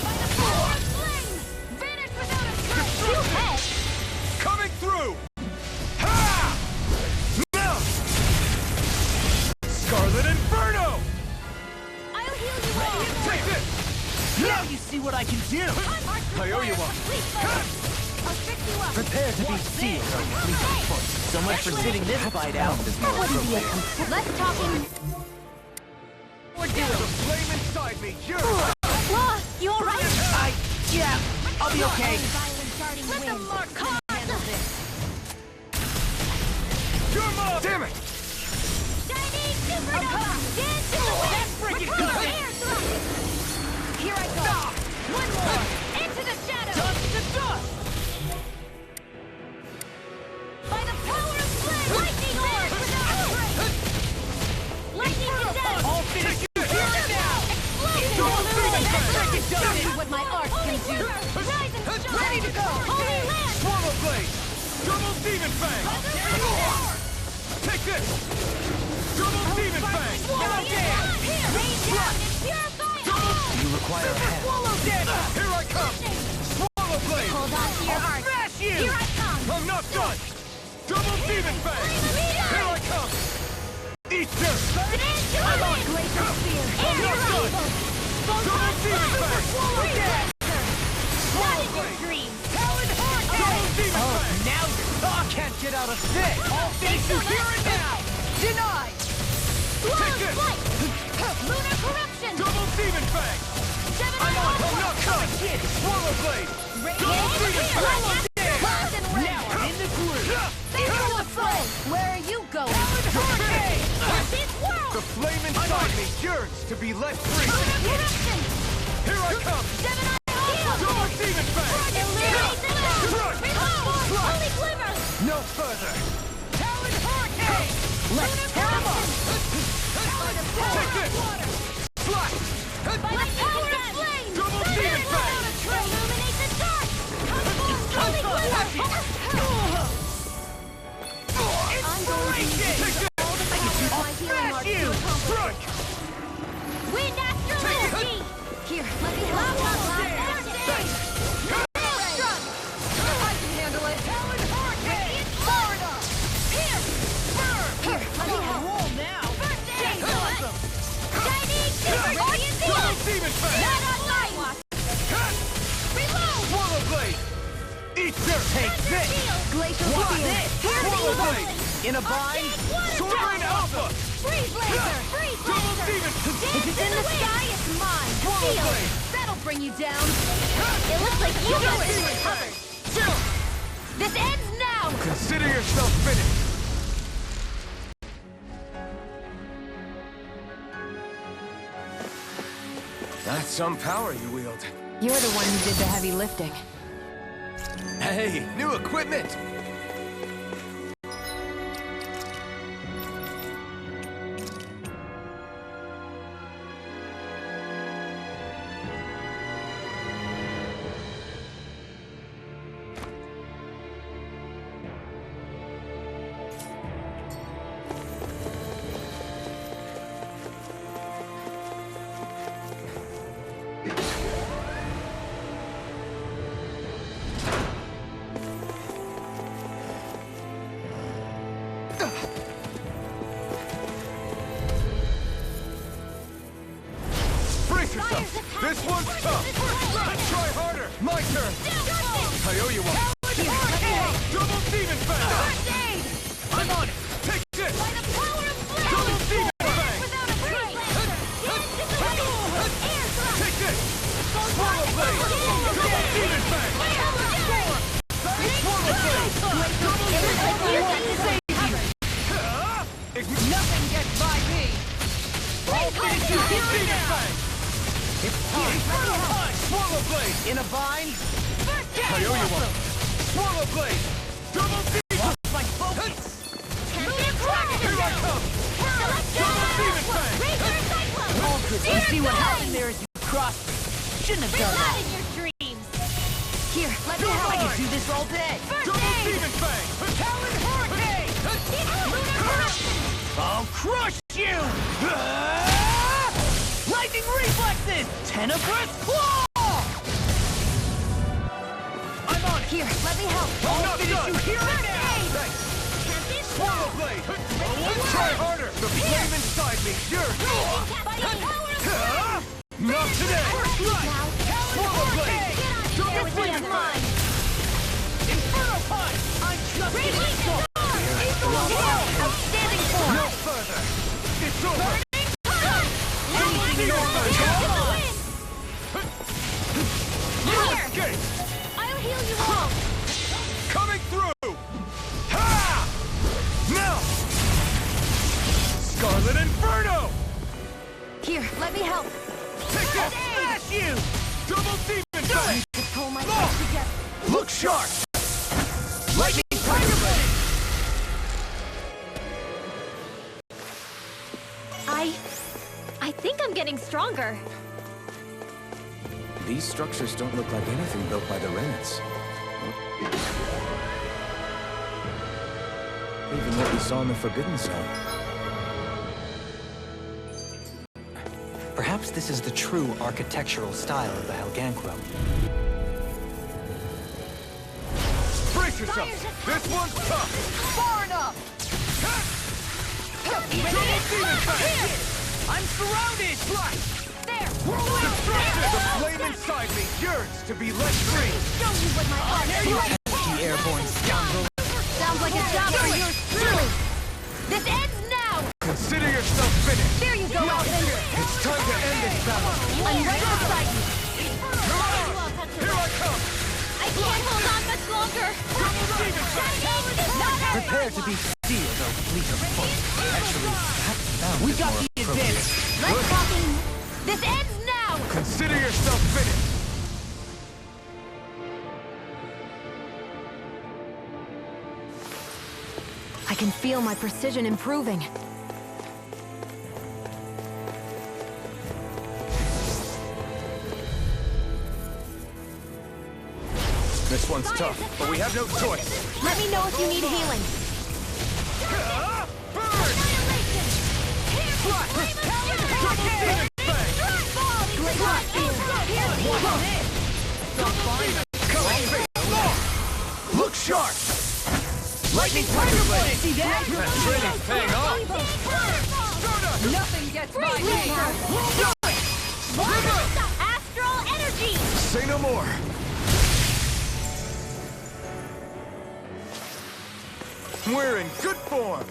By the power of flame! Vanish without a trace! You head! Coming through! Ha! Now! Scarlet Inferno! I'll heal you all! Take this! Now you see what I can do! I owe you one. I'll fix you up! Prepare to be sealed on your fleeting foot. So much for sitting this fight out. That wouldn't be a Let's talking... We're doing The flame inside me, you're... You alright? Yeah, I'll be okay. Let the mark handle this! You're mine! Damn it! Shining supernova! Dance to the wind! freaking Recover good. air thrust! Here I go! One more! Into the shadows! Dust to dust! By the power of flame! Lightning orb! Lightning to death! I'll finish you here and now! Show you what my art can do! Rise and shine! Ready to go! Holy land! Swallow blade! Double demon fang! Take this! Double demon fang! Swallow down! Rain down and purify all! You require a hand. Swallow dead! Here I come! Swallow blade! Hold on to your art! Smash you! Here I come! I'm not done! Double demon fang! Here I come! Eat this! Dance to the wind! Glacier Spear! And your Double demon fang! swallow dead! Not in your blade! dreams! Double demon fang! Now you can't get out of this! I'll finish you here and now! Denied! Long this! flight! Lunar corruption! Double demon fang! Gemini I'm not done! Swallow blade! Double demon fang! Now I'm in the groove! Where are you going? Hurricane! This world! The flame inside me yearns to be let free! Lunar corruption! Here I come! Gemini heal! Double further! Talon Hurricane! Let's tear him up! Take this! Fly! By the power of flame! Double demon fang! Illuminate the dark! Inspiration! I'll smash you! Strike! Wind Astral Energy! Here, Let me help you! I can handle it. Talon Hurricane! Far enough! Here! Here, let me help! Roll now! First aid! Awesome! Chinese Super Guardian Double Beam! demon fang! Not on mine! Cut! Reload! Swallow blade! Eat dirt! Take this! Glacial Watch Shield. this! Here Swallow we blade! go. In a bind! Sword Rain Alpha! Freeze laser! Freeze Double laser! demon! Dance in the sky, it's mine! Swallow Feel blade! it! That'll bring you down! It looks like you got this one covered! This ends now! Consider yourself finished! That's some power you wield. You're the one who did the heavy lifting. Hey, new equipment! Brace yourself! This one's tough! Let's try harder! My turn! I owe you one! Double demon fang! First aid! I'm on it! Take this! By the power of flame! Double demon fang! Without a freeze laser! Dance in the wind! Air thrust! Take this! Swallow blade! Double demon fang! Swallow blade! Double demon fang! Nothing gets by me. All finish you! Demon fang! It's time! Swallow blade! In a bind? I owe you one! Swallow blade! Double demon! My focus. Here I come! Double demon fang! Let's see what happened there as you crossed me. Shouldn't have done Not that. in your dreams! Here, let me help. I can do this all day. Double demon fang! Talon Hurricane! I'll crush you! Lightning reflexes! Tenebrous claw! I'm on. Here, let me help. I'll finish you here and now! Thanks! Swallow blade! Try harder! The flame inside me! Yours! By the power of flame! Not today! Swallow blade! Double This one's demon fang! mine! Inferno punch! I'm just Release getting the started! dark! Outstanding form! No further! It's over! Here! I'll heal you all! Coming through! Ha! Now! Scarlet Inferno! Here, let me help. Take this! Smash you! Double demon fang! To pull myself together. Look sharp! Lightning Tiger Blade! I think I'm getting stronger. These structures don't look like anything built by the Renas. Even what we saw in the Forbidden Zone. Perhaps this is the true architectural style of the 𝔼𝕤𝕚𝕚𝕚. Brace yourself! This one's tough! Far enough! Double demon fang! I'm surrounded! There! The flame inside me yearns to be let free! Show you what my heart is! Pesky airborne scoundrel. Sounds like a job for yours truly! This ends now! Consider yourself finished! There you go, Outlander! It's time to end this battle! I'm right beside you! Here I come! I can't hold on much longer! Double demon fang! Prepare to be sealed, O fleet of foot. Actually, perhaps found We is got more the appropriate. advantage. Let's talking! This ends now! Consider yourself finished! can feel my precision improving. This one's tough, but we have no choice. Let me know if you need healing. Look sharp! Lightning Tiger Blade! See that? That training's paying off! Nothing gets my name! Astral energy! Say no more! We're in good form!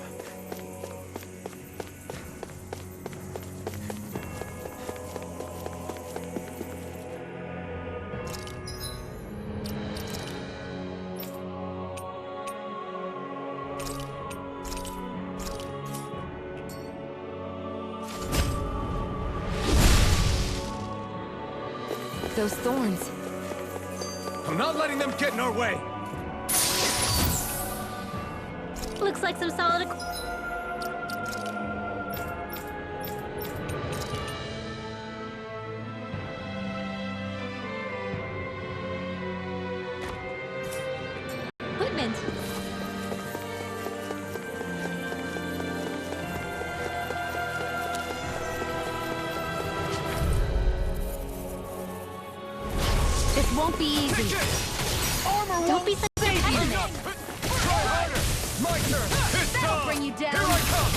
Those thorns. I'm not letting them get in our way! Looks like some solid equipment. This won't be easy. Don't be such a pessimist. Try harder! My turn! It's time! Bring you down. Here I come!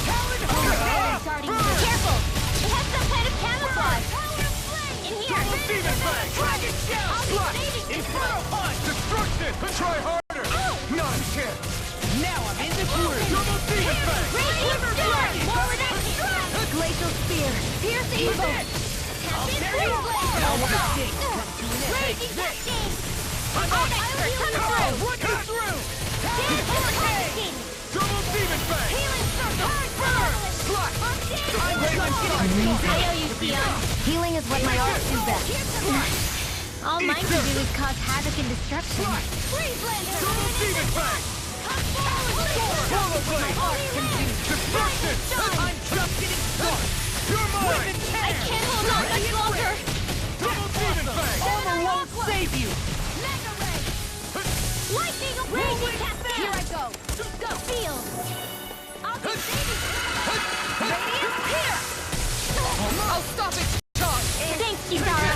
Careful! It has some kind of camouflage. In here. Double demon bang! Dragon shell. I'll be saving you. Inferno punch! Destruction! Try harder! Not a chance! Now I'm in the groove! Double demon bang! Glacial spear. Pierce evil. Raging Cascade! All expert, come through! Come through! Hurricane! Double demon bang! Healing circle! I owe you, Sion. Healing is what my art do best. All mine can do is cause havoc and destruction. Double demon bang! Destruction! I'm just getting started! You're mine! I can't hold on much longer! Double demon bang! Armor won't save you! Lightning of raging cascade! Here I go! Go! Feel! I'll be saving you! Radiant here! I'll stop it! Charge! Thanks, Kisara!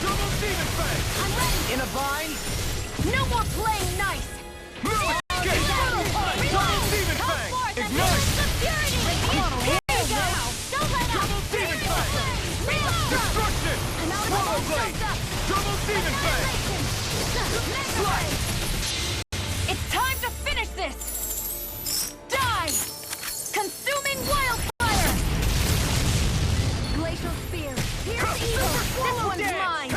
Double demon bang! I'm ready! In a bind? No more playing nice! Move! Escape! Double demon bang! Ignite! Here you go! Don't let up! Double demon bang! Destruction! Swallow blade! Double demon bang! It's time to finish this! Die! Consuming wildfire! Glacial spear. Here's evil! This one's mine!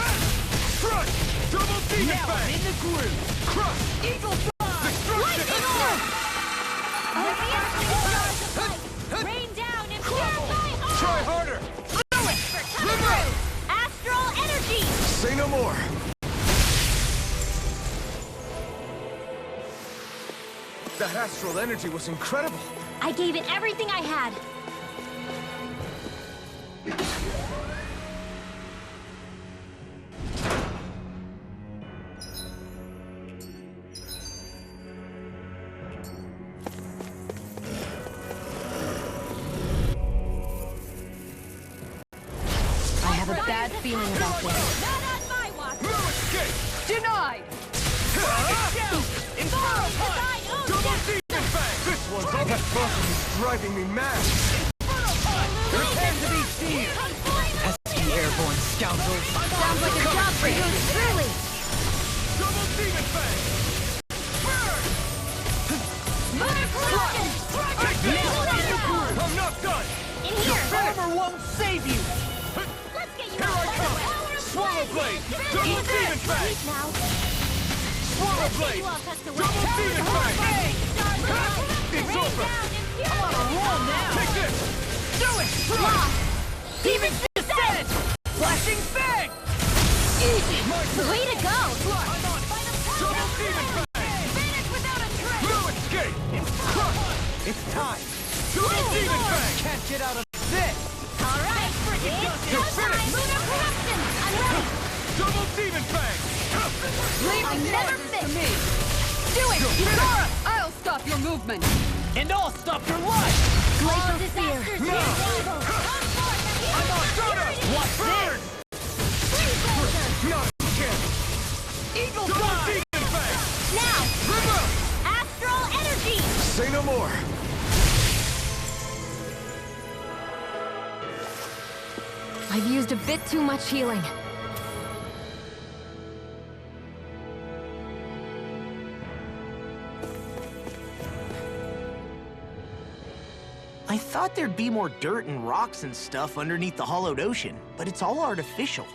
Crush! Double demon Now I'm bang! in the groove! Crush! Eagle fly! Destruction! Rain down and purify all! Try harder! Astral energy! Say no more! That astral energy was incredible! I gave it everything I had. I have a bad feeling about this. Not on my watch! No escape! Denied! Inferno punch! Double demon bang! This one's all that buzzing is driving me mad! Prepare to be seen! Pesky airborne scoundrels. Sounds like a job for you, truly. Double demon bang! Burn! I'm not done! In here! Armor won't save you! Let's get you Here I out! come! Swallow blade! Double demon bang! Now! Swallow blade! You all touch the Double demon bang! It's over! I'm on a roll now! Take this! Do it! Demon descent! Flashing bang! Easy! Way to go! Double demon bang! Vanish without a trace! No escape! Crush! time! Double Demon Fang! Can't get out of this! Alright, it's You're showtime! finished! Lunar Corruption! I'm ready! Double Demon Fang! Leave the challenges to me! Do it! Zora! I'll stop your movement! And I'll stop your life! Glacial Fear! I'm on Sata! What's Burn! Not a chance! Evil Double Fly! Demon Fang! Now! Remove! Astral Energy! Say no more. I've used a bit too much healing. I thought there'd be more dirt and rocks and stuff underneath the hollowed ocean, but it's all artificial.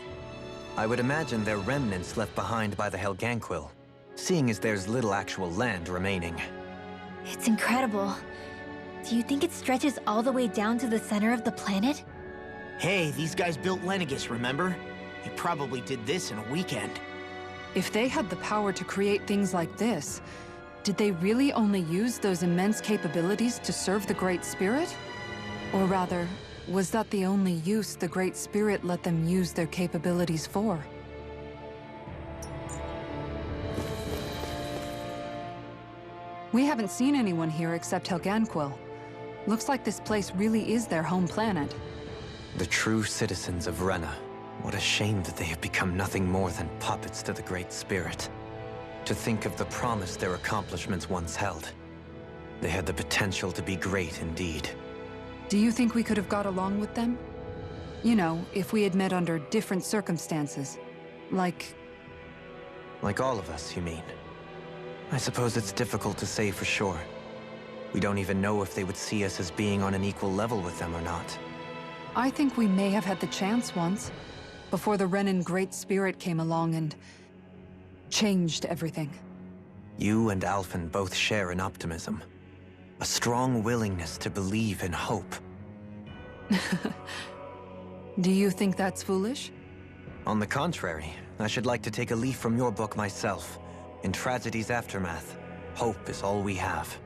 I would imagine they're remnants left behind by the 𝔼𝕤𝕚𝕚𝕚, seeing as there's little actual land remaining. It's incredible. Do you think it stretches all the way down to the center of the planet? Hey, these guys built Lenegis, remember? They probably did this in a weekend. If they had the power to create things like this, did they really only use those immense capabilities to serve the Great Spirit? Or rather, was that the only use the Great Spirit let them use their capabilities for? We haven't seen anyone here except 𝔼𝕤𝕚𝕚𝕚. Looks like this place really is their home planet. The true citizens of Rena. What a shame that they have become nothing more than puppets to the Great Spirit. To think of the promise their accomplishments once held. They had the potential to be great indeed. Do you think we could have got along with them? You know, if we had met under different circumstances. Like all of us, you mean? I suppose it's difficult to say for sure. We don't even know if they would see us as being on an equal level with them or not. I think we may have had the chance once, before the Renan Great Spirit came along and changed everything. You and Alphen both share an optimism. A strong willingness to believe in hope. Do you think that's foolish? On the contrary, I should like to take a leaf from your book myself. In tragedy's aftermath, hope is all we have.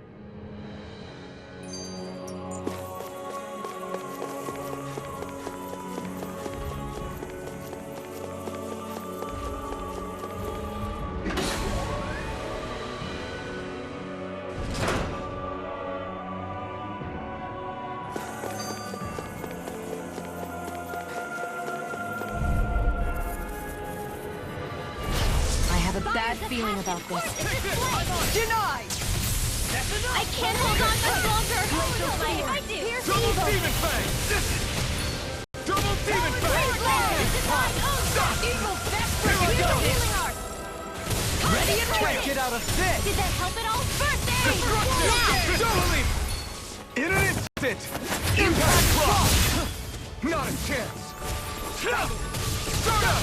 Feeling about this. Denied! I can't hold on much longer! I do! Double Demon Fang! Double Demon Fang! Evil Here I go! healing art! Ready and can't get out of this! Did that help at all? First aid! Destruction! Double! In an instant! Impact block! Not a chance! Start up!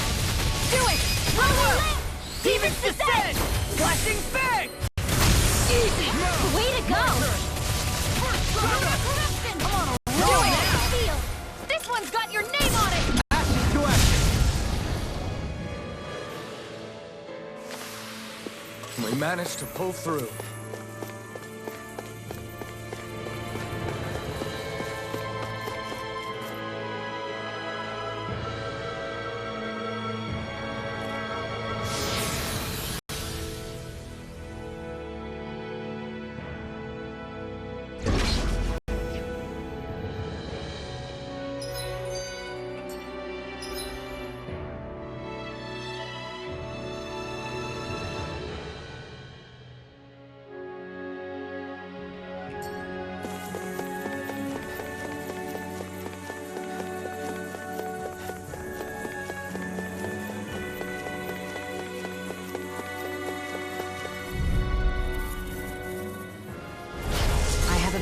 Do it! Roll! Demons descend! Flashing fang! Easy! Way to go! Come on! Do it! This one's got your name on it! Action to action! We managed to pull through.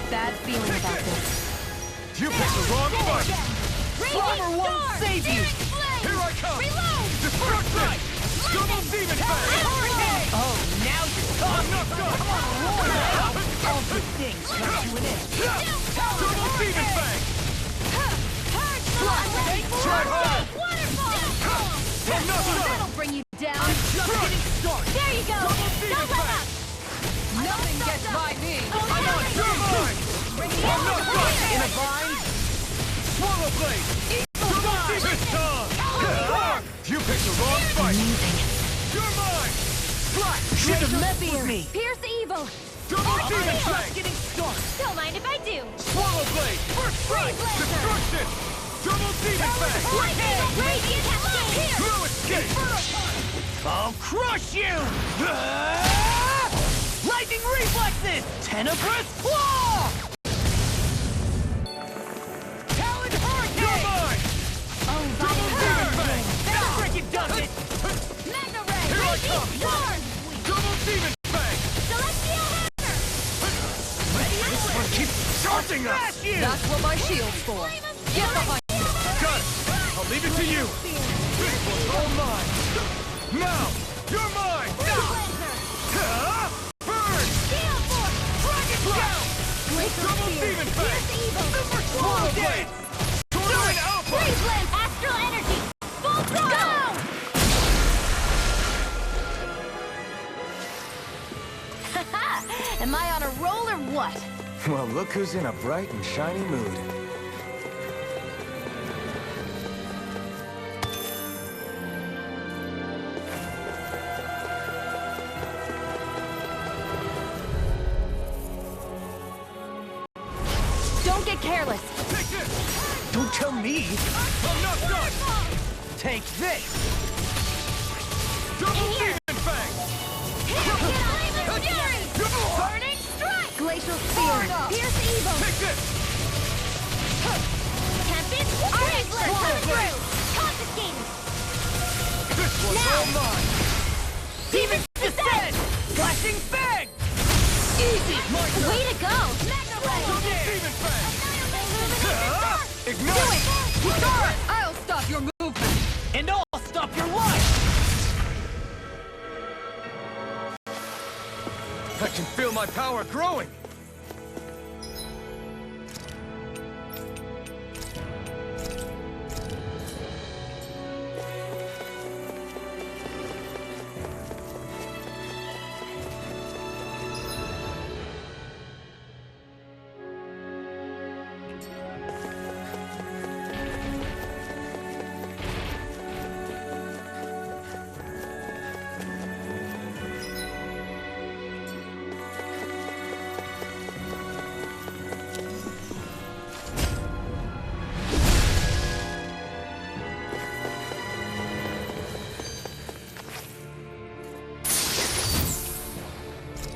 Bad feeling about this. You picked the wrong fight! Slammer won't save you! Here I come! Reload! Destruction! Double Demon Fang! Oh, now you're I'm not done! all good things come to an end. Double Demon Fang! Try hard! Waterfall! I'm not done! That'll bring you down! Just getting started! There you go! Double Demon Don't let Fang! up! Nothing gets by me! I'm on your mind! Bring vines! Swallow blade! This time! You picked the wrong fight! You're mine! Flash! Should have met with me. Pierce evil! Double demon fang! Getting started. Don't mind if I do! Swallow blade! First strike! Destruction! Double demon fang! Lightning! Radiant cascade! No escape! I'll crush you! Lightning reflexes! Tenebrous claw! Talon hurricane! You're mine! Double demon fang! That freaking does it! Magna ray! Here I come! Storm! Double demon fang! Celestial hammer! This one keeps charging us! Smash you! That's what my shield's for. Get behind me. Got it! I'll leave it to you! This one's all mine! Now! You're mine! Burn! Steel force! Dragon Shout! Glacial Double spear! demon fang! Pierce evil! Super Swallow Blade! Tornado Alpha! Freeze lens! Astral energy! Full throttle! Haha! Am I on a roll or what? Well, look who's in a bright and shiny mood. Don't get careless! Take this! Don't tell me! I'm not done! Take this! Double In here. demon fang! Burning strike! Glacial spear! Pierce evil! Take this! Tempest! Freeze lens! Coming through! Confiscated! This one's Now. all mine! Demon descent! Flashing fang! Easy! Way to go! Magna ray! Double demon fang! Ignite! Do it! You got it! I'll stop your movement. And I'll stop your life! I can feel my power growing!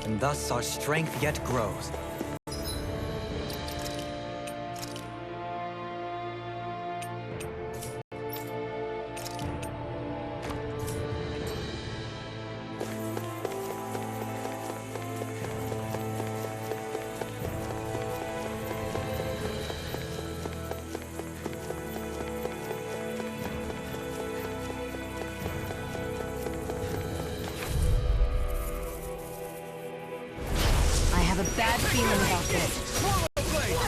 And thus our strength yet grows. I have a bad feeling about this. Swallow blade!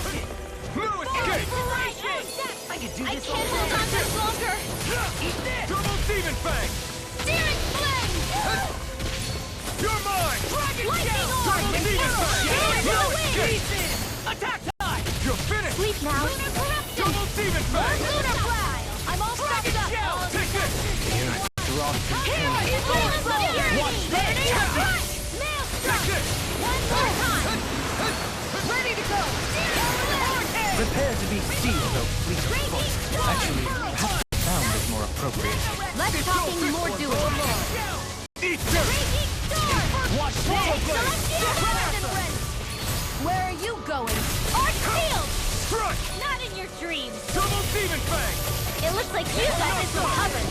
No escape! I can do I this can't hold on much longer! Eat this! Double demon fang! Searing flame! You're mine! Lightning Double orb! demon fang! Tear No the wind! escape! Attack time! You're finished! Sleep now! Lunar corruption! Double demon fang! Lunar blast! I'm all stopped up! Take this! Here, draw Here is Watch that! Maelstrom! Take this! One more time! Ready to go! prepare to be sealed, O fleet of foot. Actually, perhaps found is more appropriate. Less talking, more doing. Eat dirt! Raging storm! Watch Swallow blade! Celestial! Where are you going? Arc shield! Strike! Not in your dreams! Double demon fang! It looks like you got this one covered.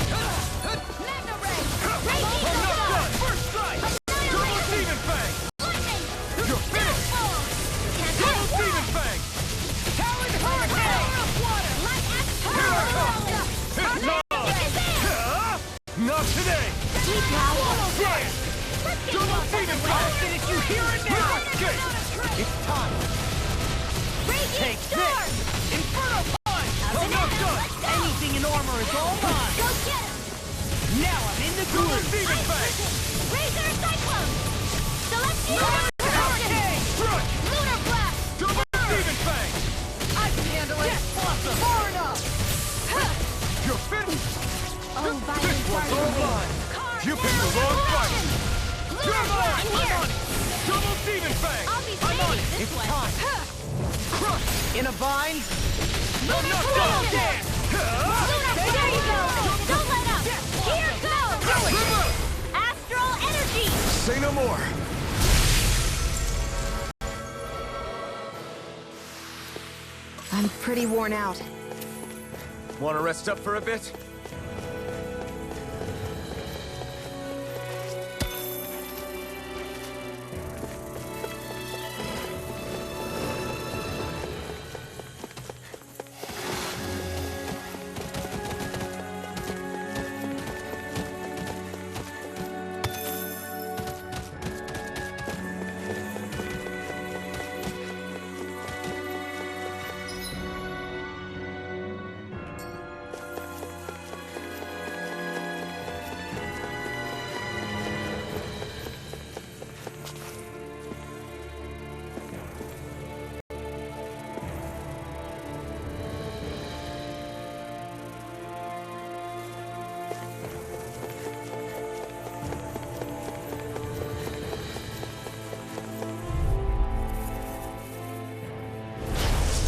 Magna ray! Raging I'm not storm! done! First strike! Double demon fang! Lightning! You're finished! Double demon fang! Talon hurricane! Power of water! Light axe Here I come! power! Not today! Sleep now! Fire! Double demon fang! Finish you here and No now! escape! It's time! Raging Take storm! this! Inferno punch! I'm not done! Anything in armor is all mine! Go get him! Now I'm in the Double groove! demon fang! Razor cyclone! Celestial hurricane! Strike! Lunar blast! Double demon fang! I've I'm here! Double demon fang! I'll be I'm on saving it! this It's one! time! Crush! In a vine? Lunar Explosion! There you go! Don't let up! Here goes! Astral Energy! Say no more. I'm pretty worn out. Want to rest up for a bit?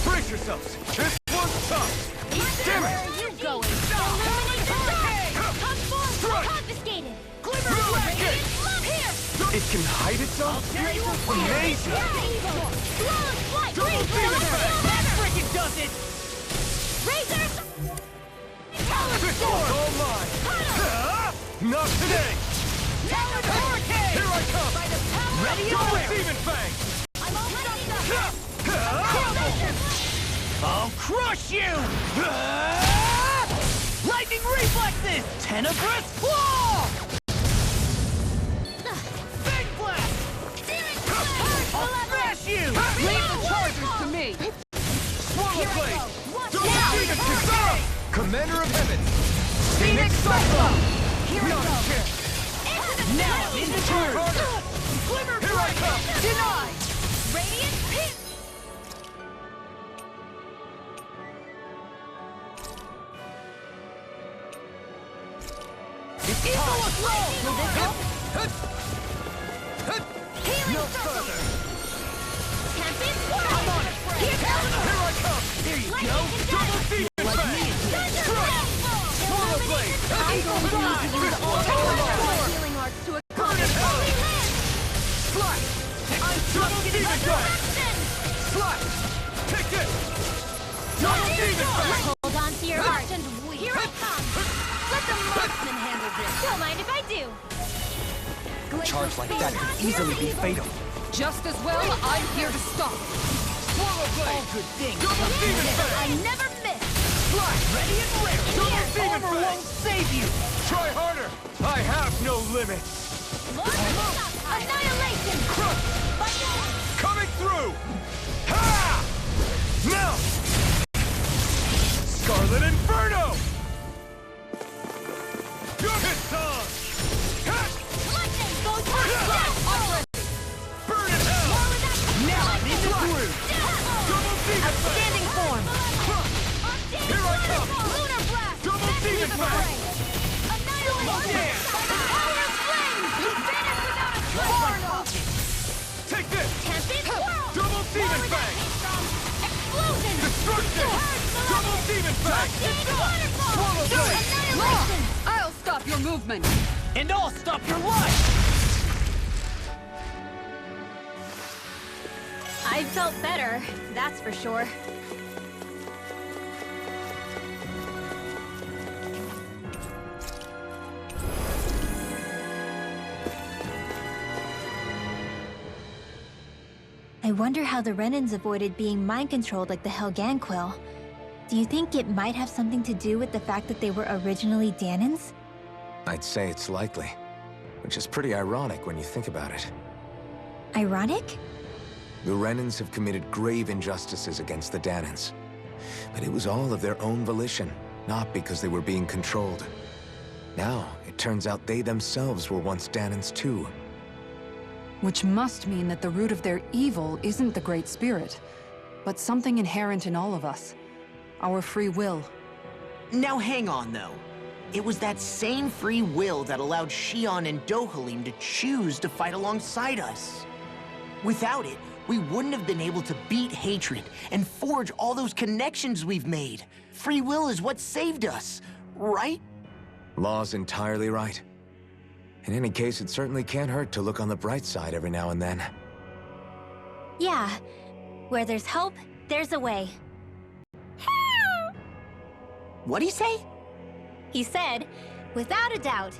Brace yourselves! This one's tough! Damn Where it! are you going? Illuminate the dark! Come forth! Strike! Confiscated! Glimmer of Radiant! Here! It can hide itself? Amazing! Flawless flight! Double demon fang! That frickin' does it! Razors! This one's all mine! Not today! Here I come! Ready and Double where? demon fang! I'm all ready up! I'll crush you! Lightning reflexes! Tenebrous claw! Big blast! I'll smash you! Leave the charges to me! Swallow blade! Double Now! demon Sata! Commander of Heaven! Phoenix Cyclone! Here we Not go! a chance! Now in the turn! Glimmer Here I come! Denied! Radiant Pit! It's Equalus Roll! Will this help? Healing No Circle! further! Tempest Swirl! I'm on it! Here goes! Here I come! There you Lightning go! Double Conduct! demon fang! Swallow blade! I'm going to need to use all my healing arts to accomplish Holy Land! Slash! Double demon fang! Slash! Take this! Double demon fang! Hold on to your heart and here I come! Let the marksman handle this! Don't mind if I do! A charge like that could easily be fatal. Just as well, I'm here to stop. Swallow blade! Good thing. Double demon I fang! never miss! Slash! Ready and rare! Double demon Armor fang! won't save you! Try harder! I have no limits! Annihilation! Coming through! Ha! Now! Scarlet Inferno! It's on! Ha! Lightning goes hard! Burn in hell! Now I'm in the groove! Double demon fang! Standing form! Here I come! Lunar blast! Double demon fang! Annihilation! By the power of flames! You vanish without a trace! Take this! Tempest Swirl! Double demon fang! Explosion! Destruction! Double demon fang! Waterfall! Swallow blade! Annihilation! I'll stop your movement! And I'll stop your life! I felt better, that's for sure. I wonder how the Renans avoided being mind-controlled like the Helganquil. Do you think it might have something to do with the fact that they were originally Danans? I'd say it's likely. Which is pretty ironic when you think about it. Ironic? The Renans have committed grave injustices against the Danans. But it was all of their own volition, not because they were being controlled. Now, it turns out they themselves were once Danans too. Which must mean that the root of their evil isn't the Great Spirit, but something inherent in all of us. Our free will. Now hang on, though. It was that same free will that allowed Xion and 𝔼𝕰𝕚 to choose to fight alongside us. Without it, we wouldn't have been able to beat hatred and forge all those connections we've made. Free will is what saved us, right? Law's entirely right. In any case, it certainly can't hurt to look on the bright side every now and then. Yeah. Where there's hope, there's a way. What'd he say? He said, without a doubt.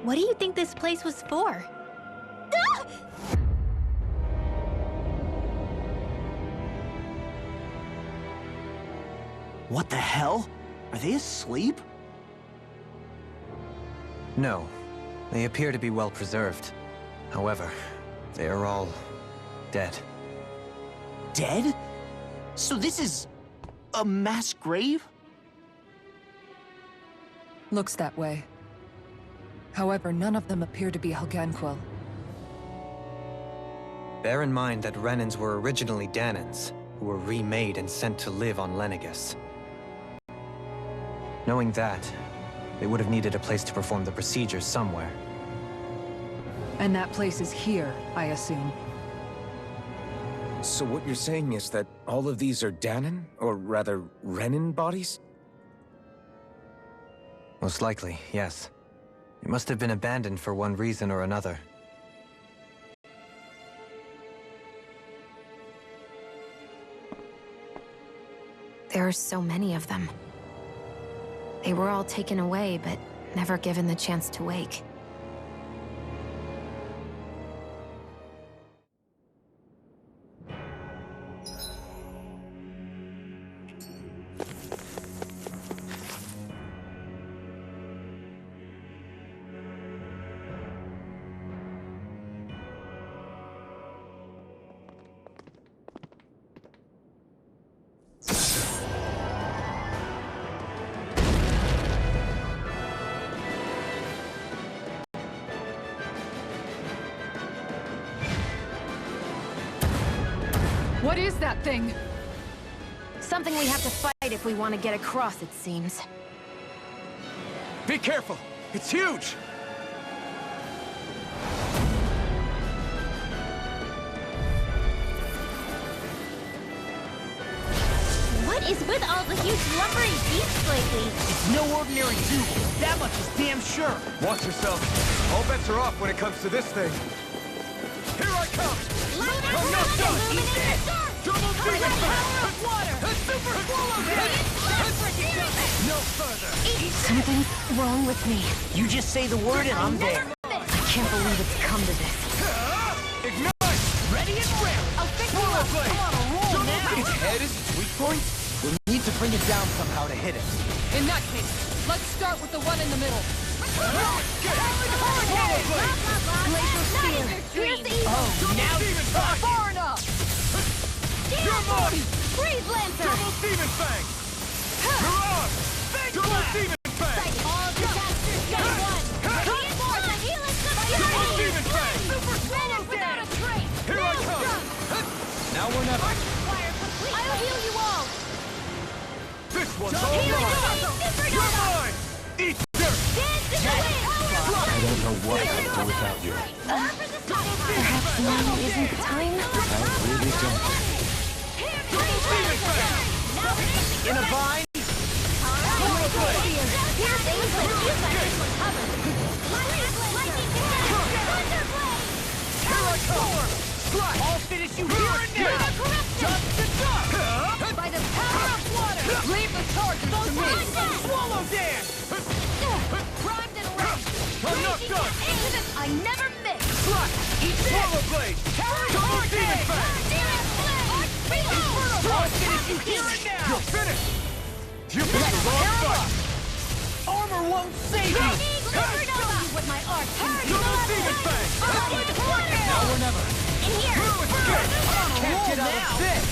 What do you think this place was for? Ah! What the hell? Are they asleep? No. They appear to be well preserved. However, they are all dead. Dead? So this is a mass grave? Looks that way. However, none of them appear to be 𝔼𝕉𝕚𝕚. Bear in mind that Renans were originally Dahnans, who were remade and sent to live on Lenegis. Knowing that, they would have needed a place to perform the procedures somewhere. And that place is here, I assume. So what you're saying is that all of these are Dahnan, or rather, Renan bodies? Most likely, yes. It must have been abandoned for one reason or another. There are so many of them. They were all taken away, but never given the chance to wake. What is that thing? Something we have to fight if we want to get across, it seems. Be careful! It's huge! What is with all the huge lumbering beasts lately? It's no ordinary Dougal. That much is damn sure. Watch yourself. All bets are off when it comes to this thing. Here I come! I'm not done! Eat this! Double demon Power of water! A super swallow dead! No further! Something's wrong with me. You just say the word and I'm there. I can't believe it's come to this. Ignite! Ready and raring. I'll fix you Swallow up! blade! I'm on a roll now. Its head is its weak point? We'll need to bring it down somehow to hit it. In that case, let's start with the one in the middle. Swallow blade! Glacial steel! Here's the evil! Oh, now Demon Fang! Far enough! You're mine! Freeze Lancer! Double Demon Fang! You're on! Double Demon Fang! All disasters get one! Reinforce the helix of Double fury! Demon Fang! Super Swallow without a trace! Here I come! Now or never! Fire complete! I'll heal you all! This one's all yours! You're mine! Eat dirt! Dance in the wind! I don't know what I'd do without you. Perhaps now isn't the time? I really don't. Demon Fang! in a vine. I'll finish you here and now! Just the dust! By the power of water! Leave the charges to me! Swallow dance! Primed and ready! I'm not done! I never miss! Slash! Eat Swallow Blade! Double Demon Fang! I'll finish you here and now! You're finished! You picked the wrong fight! Armor won't save you! With my art! Double Demon Fang! Now or never! In here! Can't get out of this!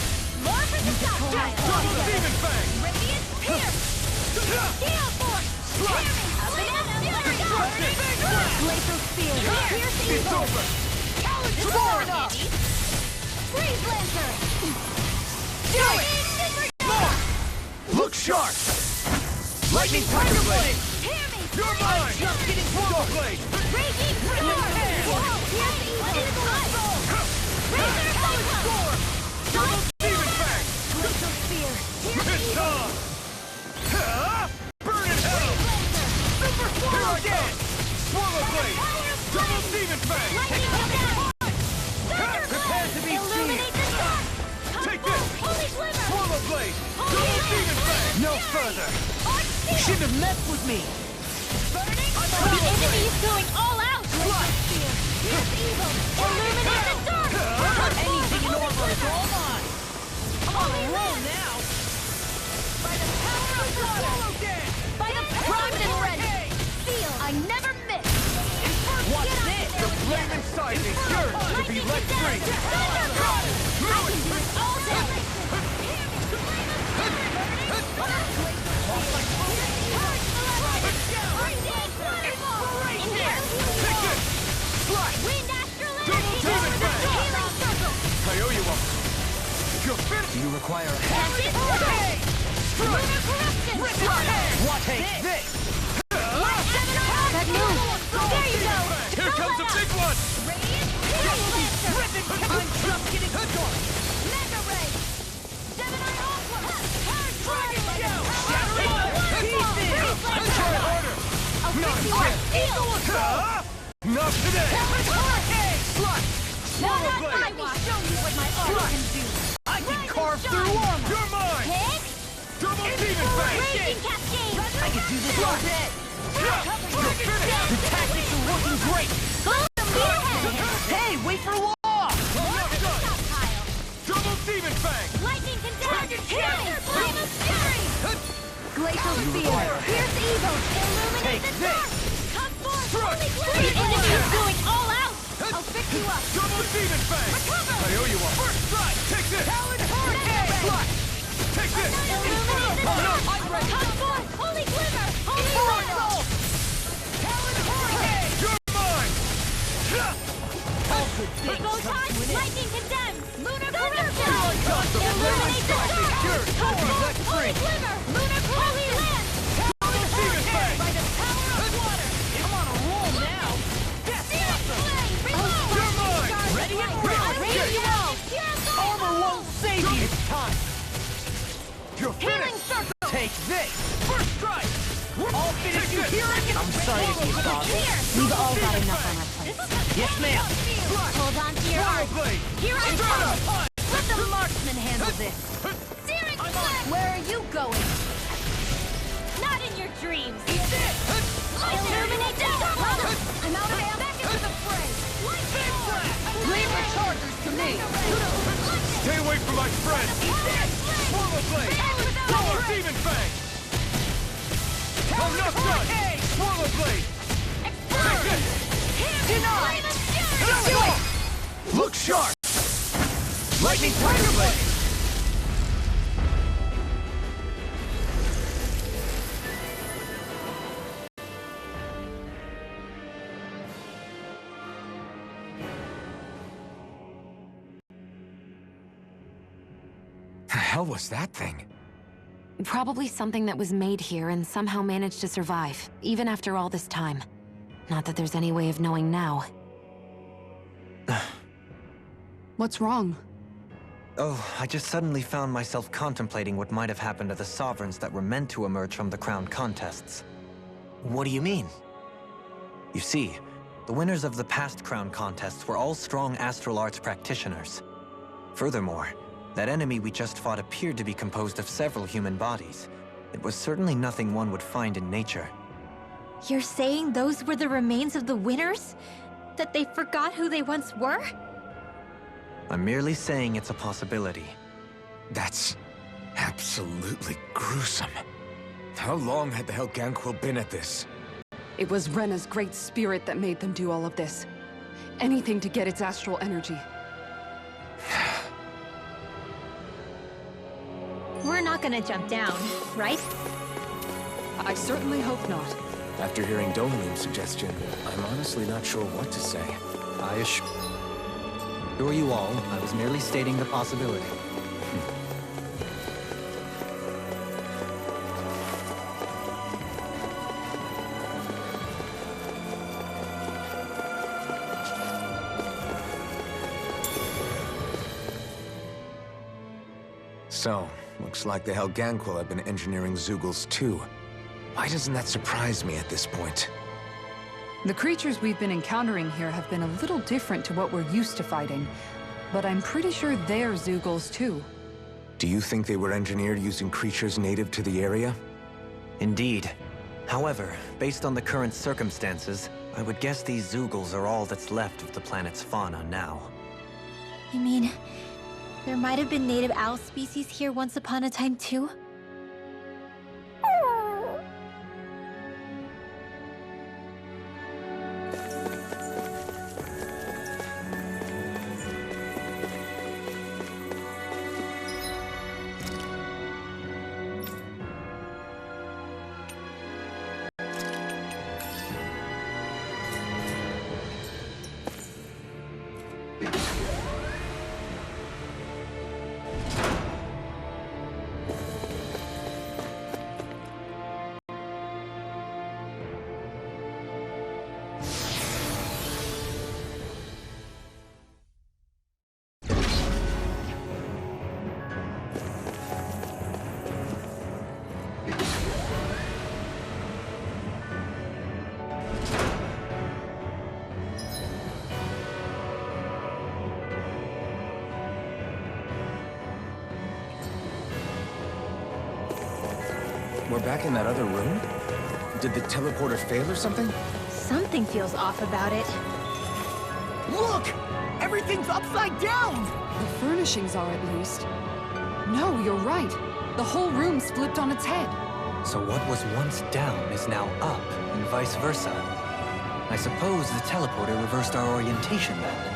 More for the stockpile! Double Demon Fang! Radiant Pierce! Steel Force! Destruction! Glacial Spear! Pierce It's Evil! over! Challenge Sword up! Freeze Lancer! Do it! More! Look sharp! Lightning Tiger Blade! Hear me! You're mine! Just getting Dark Blade! Raging Storm! Pierce Evil! Razor Cyclone! Double Demon Fang! Glacial Spear! Pierce It's Evil! time! Burn in hell! Super Here I come! Swallow Blade! Double Demon Fang! Lightning Attack! Prepare to be Illuminate the dark! Take this! Holy Glimmer! Swallow Blade! Double Demon Fang! No further! You Shouldn't have messed with me! The enemy is going all out! Glacial Spear! Pierce Evil! Illuminate the dark! Anything in order is all mine! I'm on a roll now! By the power of Swallow Dance! By the power of Red! Feel! I never miss! What's this? The flame inside me yearns to be let free! Thundercross! I can do it all day! Take this! Slash! Wind Astral Double Energy! Demon Fang! Healing Circle! 𝔼𝕤𝕡𝕚𝕚 You're finished! Do you require a Acid Strike! Lunar Corruption! What? Take this! That move! There you go! Here comes the big one! Radiant Pierce Lancer! I'm just getting started! Mega Ray! Gemini Aqua! Dragon Show! Let's try harder! Not today! Swallow Blade! Let me show you what my arm can do! I can carve through armor! You're mine! Kick! Double Demon Fang! Raging Cascade! I can do this all day! You're finished! The tactics are working great! Spearhead! Hey, wait for law! I'm not done! Stockpile! Double Demon Fang! Lightning Condense! Healing! Flame of Fury! Glacial Spear! Pierce Evil! Illuminate the dark! Come forth! Holy Glimmer! The enemy is going all out! I'll fix you up! Double Demon Fang! I owe you one! First strike! Take this! Talon Hurricane! Slash! Take this! Illuminate the dark! Come forth! Holy Glimmer! Holy Glimmer! Talon Hurricane! You're mine! Photon! Lightning Condemned! Lunar Corruption! Illuminate Illuminate the dark! Come forth! Holy Glimmer! Lunar Holy Land! Double Demon Fang! By the power of water! I'm on a roll now! Searing Flame! You're mine! Ready and ready! Radio! Armor won't save you! It's time! You're Healing finished! Circle! Take this! First strike! I'll finish you here and I'm sorry to see you, boss. We've all got enough on our plate. Yes, ma'am! Hold on to your Swallow arms! Blade! Here I Straight come! up! Let the marksman handle this! Searing Flame! Where are you going? Not in your dreams! Illuminate the dark! I'm out of ammo! Back into the fray! Leave the chargers to me! Stay away from my friend! Swallow Blade! Double Demon Fang! I'm not done! Swallow Blade! Take this! Denied! Look sharp! Lightning Tiger Blade! The hell was that thing? Probably something that was made here and somehow managed to survive, even after all this time. Not that there's any way of knowing now. What's wrong? Oh, I just suddenly found myself contemplating what might have happened to the sovereigns that were meant to emerge from the crown contests. What do you mean? You see, the winners of the past crown contests were all strong astral arts practitioners. Furthermore, that enemy we just fought appeared to be composed of several human bodies. It was certainly nothing one would find in nature. You're saying those were the remains of the winners? That they forgot who they once were? I'm merely saying it's a possibility. That's absolutely gruesome. How long had the Ħelganquil been at this? It was Rena's great spirit that made them do all of this. Anything to get its astral energy. We're not gonna jump down, right? I certainly hope not. After hearing 𝔼𝕠𝕠𝕠's suggestion, I'm honestly not sure what to say. I assure you all, I was merely stating the possibility. So, looks like the 𝔼𝕠𝕠𝕠 have been engineering 𝔼𝕠𝕠𝕠s too. Why doesn't that surprise me at this point? The creatures we've been encountering here have been a little different to what we're used to fighting, but I'm pretty sure they're 𝔼𝕠𝕠𝕠s too. Do you think they were engineered using creatures native to the area? Indeed. However, based on the current circumstances, I would guess these 𝔼𝕠𝕠𝕠s are all that's left of the planet's fauna now. You mean, there might have been native owl species here once upon a time too? We're back in that other room? Did the teleporter fail or something? Something feels off about it. Look! Everything's upside down! The furnishings are, at least. No, you're right. The whole room's flipped on its head. So what was once down is now up, and vice versa. I suppose the teleporter reversed our orientation then.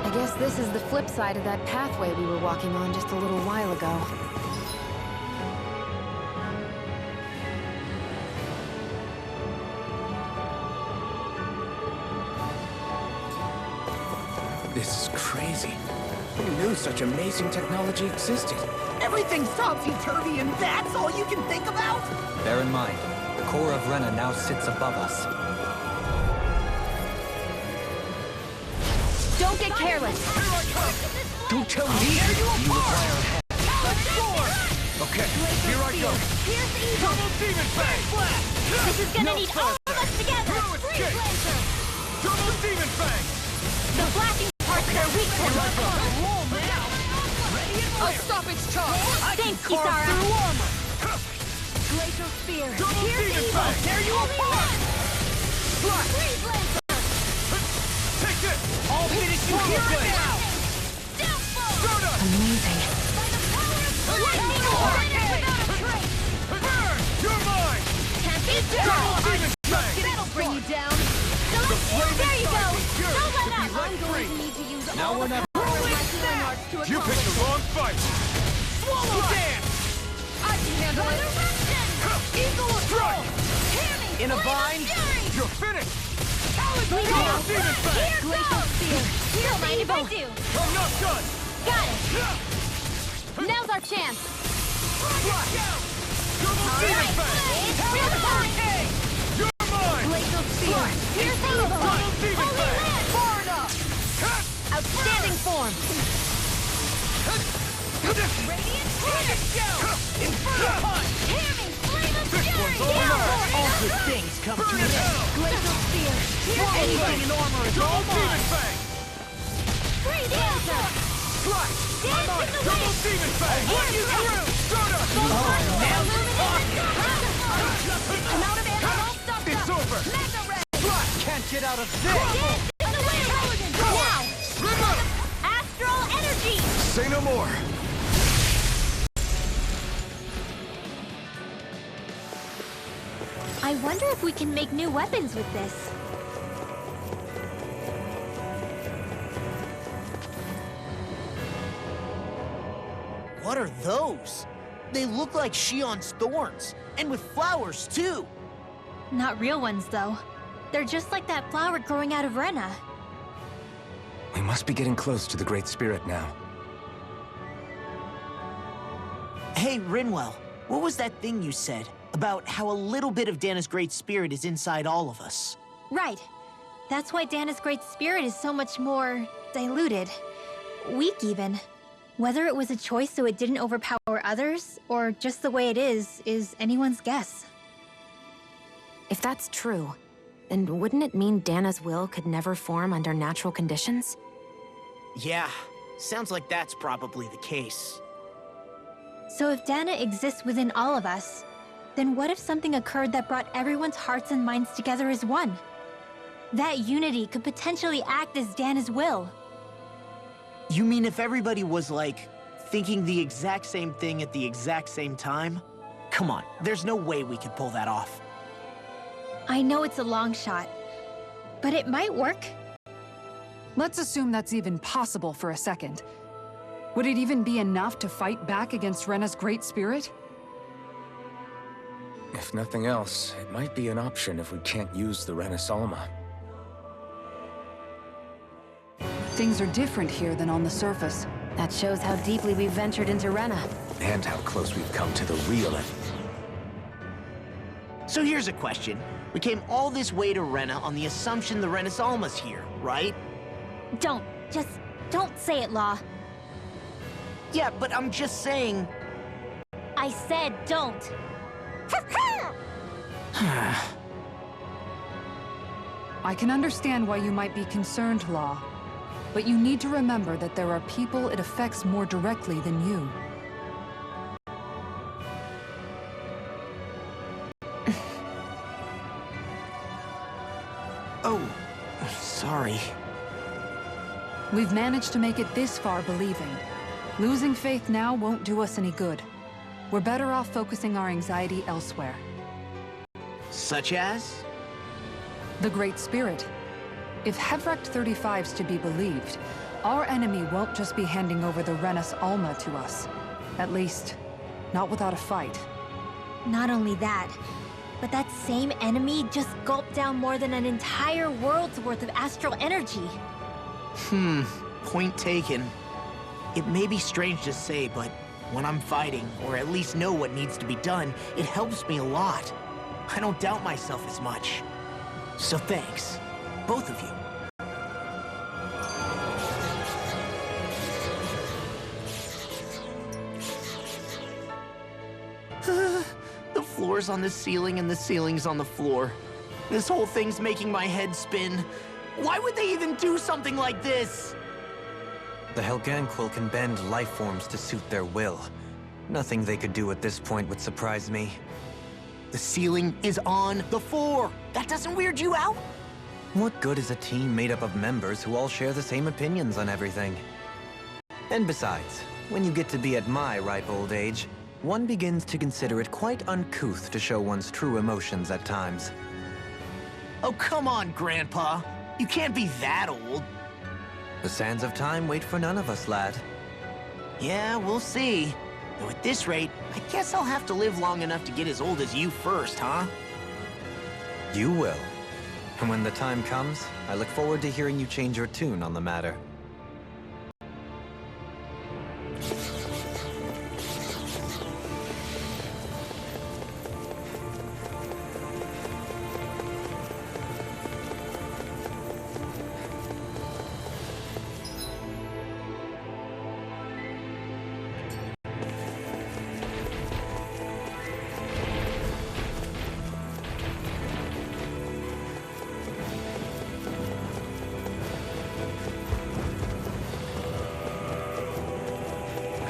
I guess this is the flip side of that pathway we were walking on just a little while ago. This is crazy. Who knew such amazing technology existed? Everything's topsy-turvy and that's all you can think about? Bear in mind, the core of Rena now sits above us. Don't get careless! Here I come! Don't tell me! Tear you apart! Let's Sword! Okay, here I go! Here's the evil! Double demon fang! This is gonna need all of us together! Through its kick! Double demon fang! The flashing parts are weak to Here I go! Roll now! Ready and I'll stop its charge! Thanks, Kisara! armor! Glacial Spear! Double Here's the demon evil! fang! Tear you apart! Slash! Freeze Lancer! Take this! I'll finish you here and now! Stardust! Amazing. Lightning Order without a trace! Burn! You're mine! Can't be Double done! demon fang! That'll bring you down! There you go! Don't let up! let free! Need to use Now all we're the not- power of my healing arts to You picked the wrong fight! Swallow dance! I can handle it! Eagle strike! In a bind? You're finished! Bleed Double out! demon fang! Glacial Spear! Don't mind if I do! I'm not done! Got it! Now's our chance! Slash! Double demon fang! Real time! You're mine! Glacial Spear! Here's the evil! Double demon Holy fang! Land! Far enough! Outstanding form! Radiant Spear! Inferno punch! Hear me! Flame of This Fury! one's all yours! All good things come to Burn an in end. hell! Glacial Spear! Here's Anything the in armor is all demon fang! Free dancer! Slash! I'm on it! in the Double wind! demon fang! Run you through! Stardust! I'm out of ammo all stuffed It's up! over! Megadrive! Slash! Can't get out of this! Dance in the wind! Now! Swim Say no more. I wonder if we can make new weapons with this. What are those? They look like Shion's thorns, and with flowers too. Not real ones, though. They're just like that flower growing out of Rena. We must be getting close to the Great Spirit now. Hey, Rinwell, what was that thing you said about how a little bit of Dana's Great Spirit is inside all of us? Right. That's why Dana's Great Spirit is so much more diluted. Weak, even. Whether it was a choice so it didn't overpower others, or just the way it is anyone's guess. If that's true, then wouldn't it mean Dana's will could never form under natural conditions? Yeah, sounds like that's probably the case. So if Dana exists within all of us, then what if something occurred that brought everyone's hearts and minds together as one? That unity could potentially act as Dana's will. You mean if everybody was, like, thinking the exact same thing at the exact same time? Come on, there's no way we could pull that off. I know it's a long shot, but it might work. Let's assume that's even possible for a second. Would it even be enough to fight back against Rena's Great Spirit? If nothing else, it might be an option if we can't use the Rena Salma. Things are different here than on the surface. That shows how deeply we've ventured into Rena. And how close we've come to the real end. So here's a question. We came all this way to Rena on the assumption the Rena Salma's here, right? Just don't say it, Law. Yeah, but I'm just saying... I said don't. I can understand why you might be concerned, Law. But you need to remember that there are people it affects more directly than you. Oh, sorry. We've managed to make it this far believing. Losing faith now won't do us any good. We're better off focusing our anxiety elsewhere. Such as? The Great Spirit. If Hevrecht 35's to be believed, our enemy won't just be handing over the Renas Alma to us. At least, not without a fight. Not only that, but that same enemy just gulped down more than an entire world's worth of astral energy. Point taken. It may be strange to say, but when I'm fighting, or at least know what needs to be done, it helps me a lot. I don't doubt myself as much. So thanks, both of you. The floor's on the ceiling and the ceiling's on the floor. This whole thing's making my head spin. Why would they even do something like this? The Helganquil can bend life forms to suit their will. Nothing they could do at this point would surprise me. The ceiling is on the floor. That doesn't weird you out? What good is a team made up of members who all share the same opinions on everything? And besides, when you get to be at my ripe old age, one begins to consider it quite uncouth to show one's true emotions at times. Oh, come on, Grandpa. You can't be that old. The sands of time wait for none of us, lad. Yeah, we'll see. Though at this rate, I guess I'll have to live long enough to get as old as you first, huh? You will. And when the time comes, I look forward to hearing you change your tune on the matter.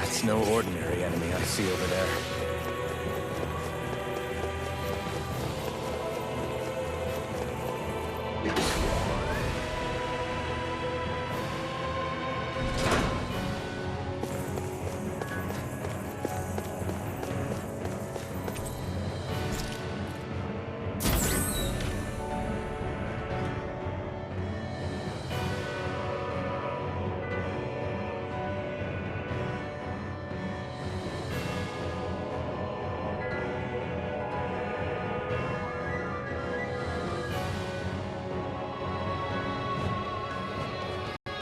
It's no ordinary enemy I see over there.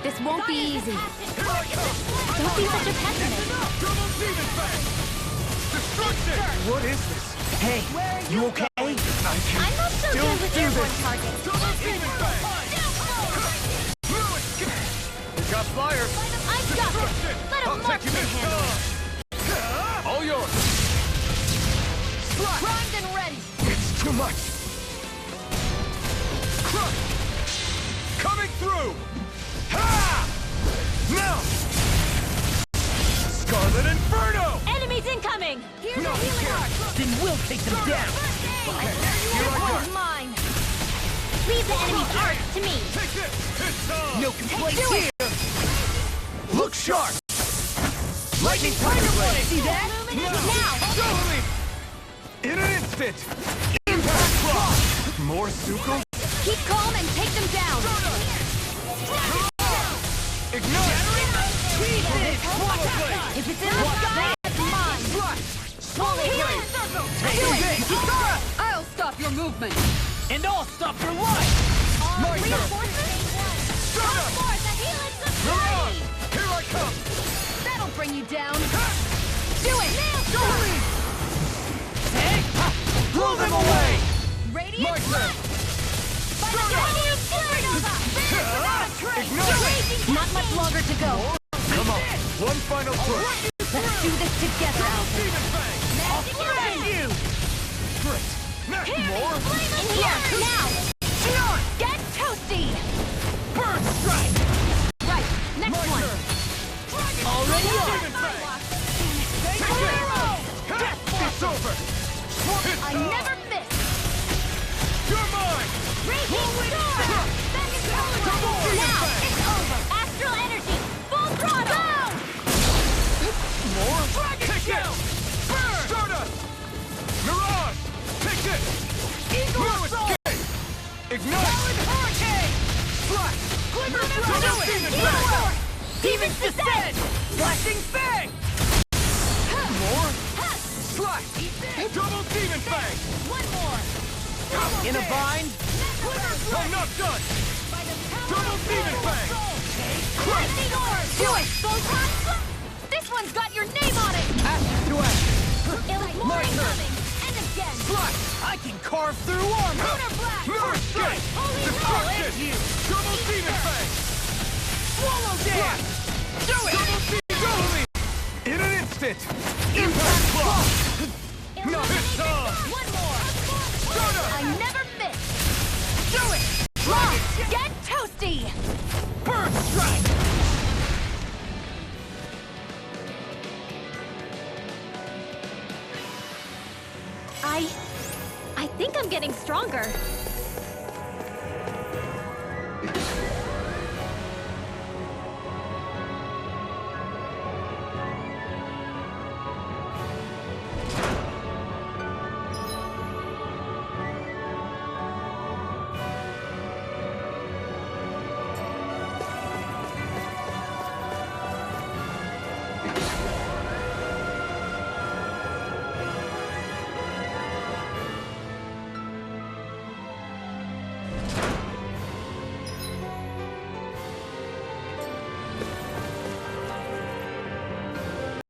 This won't be easy. Don't be such a pessimist. Double demon fang! Destruction! What is this? Hey, you okay? I'm not so good with airborne targets. Double demon fang! We got flyers! I've got this. Let a I'll take you marksman this handle it. time! All yours! Primed and ready. It's too much! Coming through! Ha! Now! Scarlet Inferno! Enemies incoming! Here's a healing arc. Then we'll take them down. Okay, here I One's go! mine. Leave the enemy's arc to me. Take this! It's on! No complaints Do it. here. Look sharp! Lightning Tiger Blade! See that? Now! Totally! In an instant! Impact Block! More Suko? Keep calm and take them down. Ignite! If it's in the sky, it's mine. Swallow Blade! Do it. I'll stop your movement. And I'll stop your life. My turn! Reinforcements? Start up! For the healing Miran! society! Here I come! That'll bring you down. Do it. Hey, blow them away. Radiant My turn! Not much longer to go. Come on! One final push! Let's do this together, Alpha. Demon Fang! Thank you. More? In here, now. Get toasty. Bird strike. Right, next My one. turn! Already on. Demon Fang! Take it! It's over! It's I never miss. You're mine! Now, it's over. Astral energy! Full throttle! More? Take it! Burn! Stardust! Mirage! Take this! Eagle New assault. escape! Ignite! Hurricane. Flash! Glimmer Double do it. demon fang! Demons descend. Flashing fang. More? Slash! Double demon fang! One more. In a bind. I'm not done! Double demon fang! Crush! Do it. This one's got your name on it. Ashes to ashes. More incoming. And again. Slash! I can carve through armor. Lunar blast. New escape! Destruction! Double demon fang! Swallow dance. Do it. Double demon! In an instant! Impact block! No, it's on! One more. Stardust! I never miss. Do it. Get toasty. Bird strike. I think I'm getting stronger.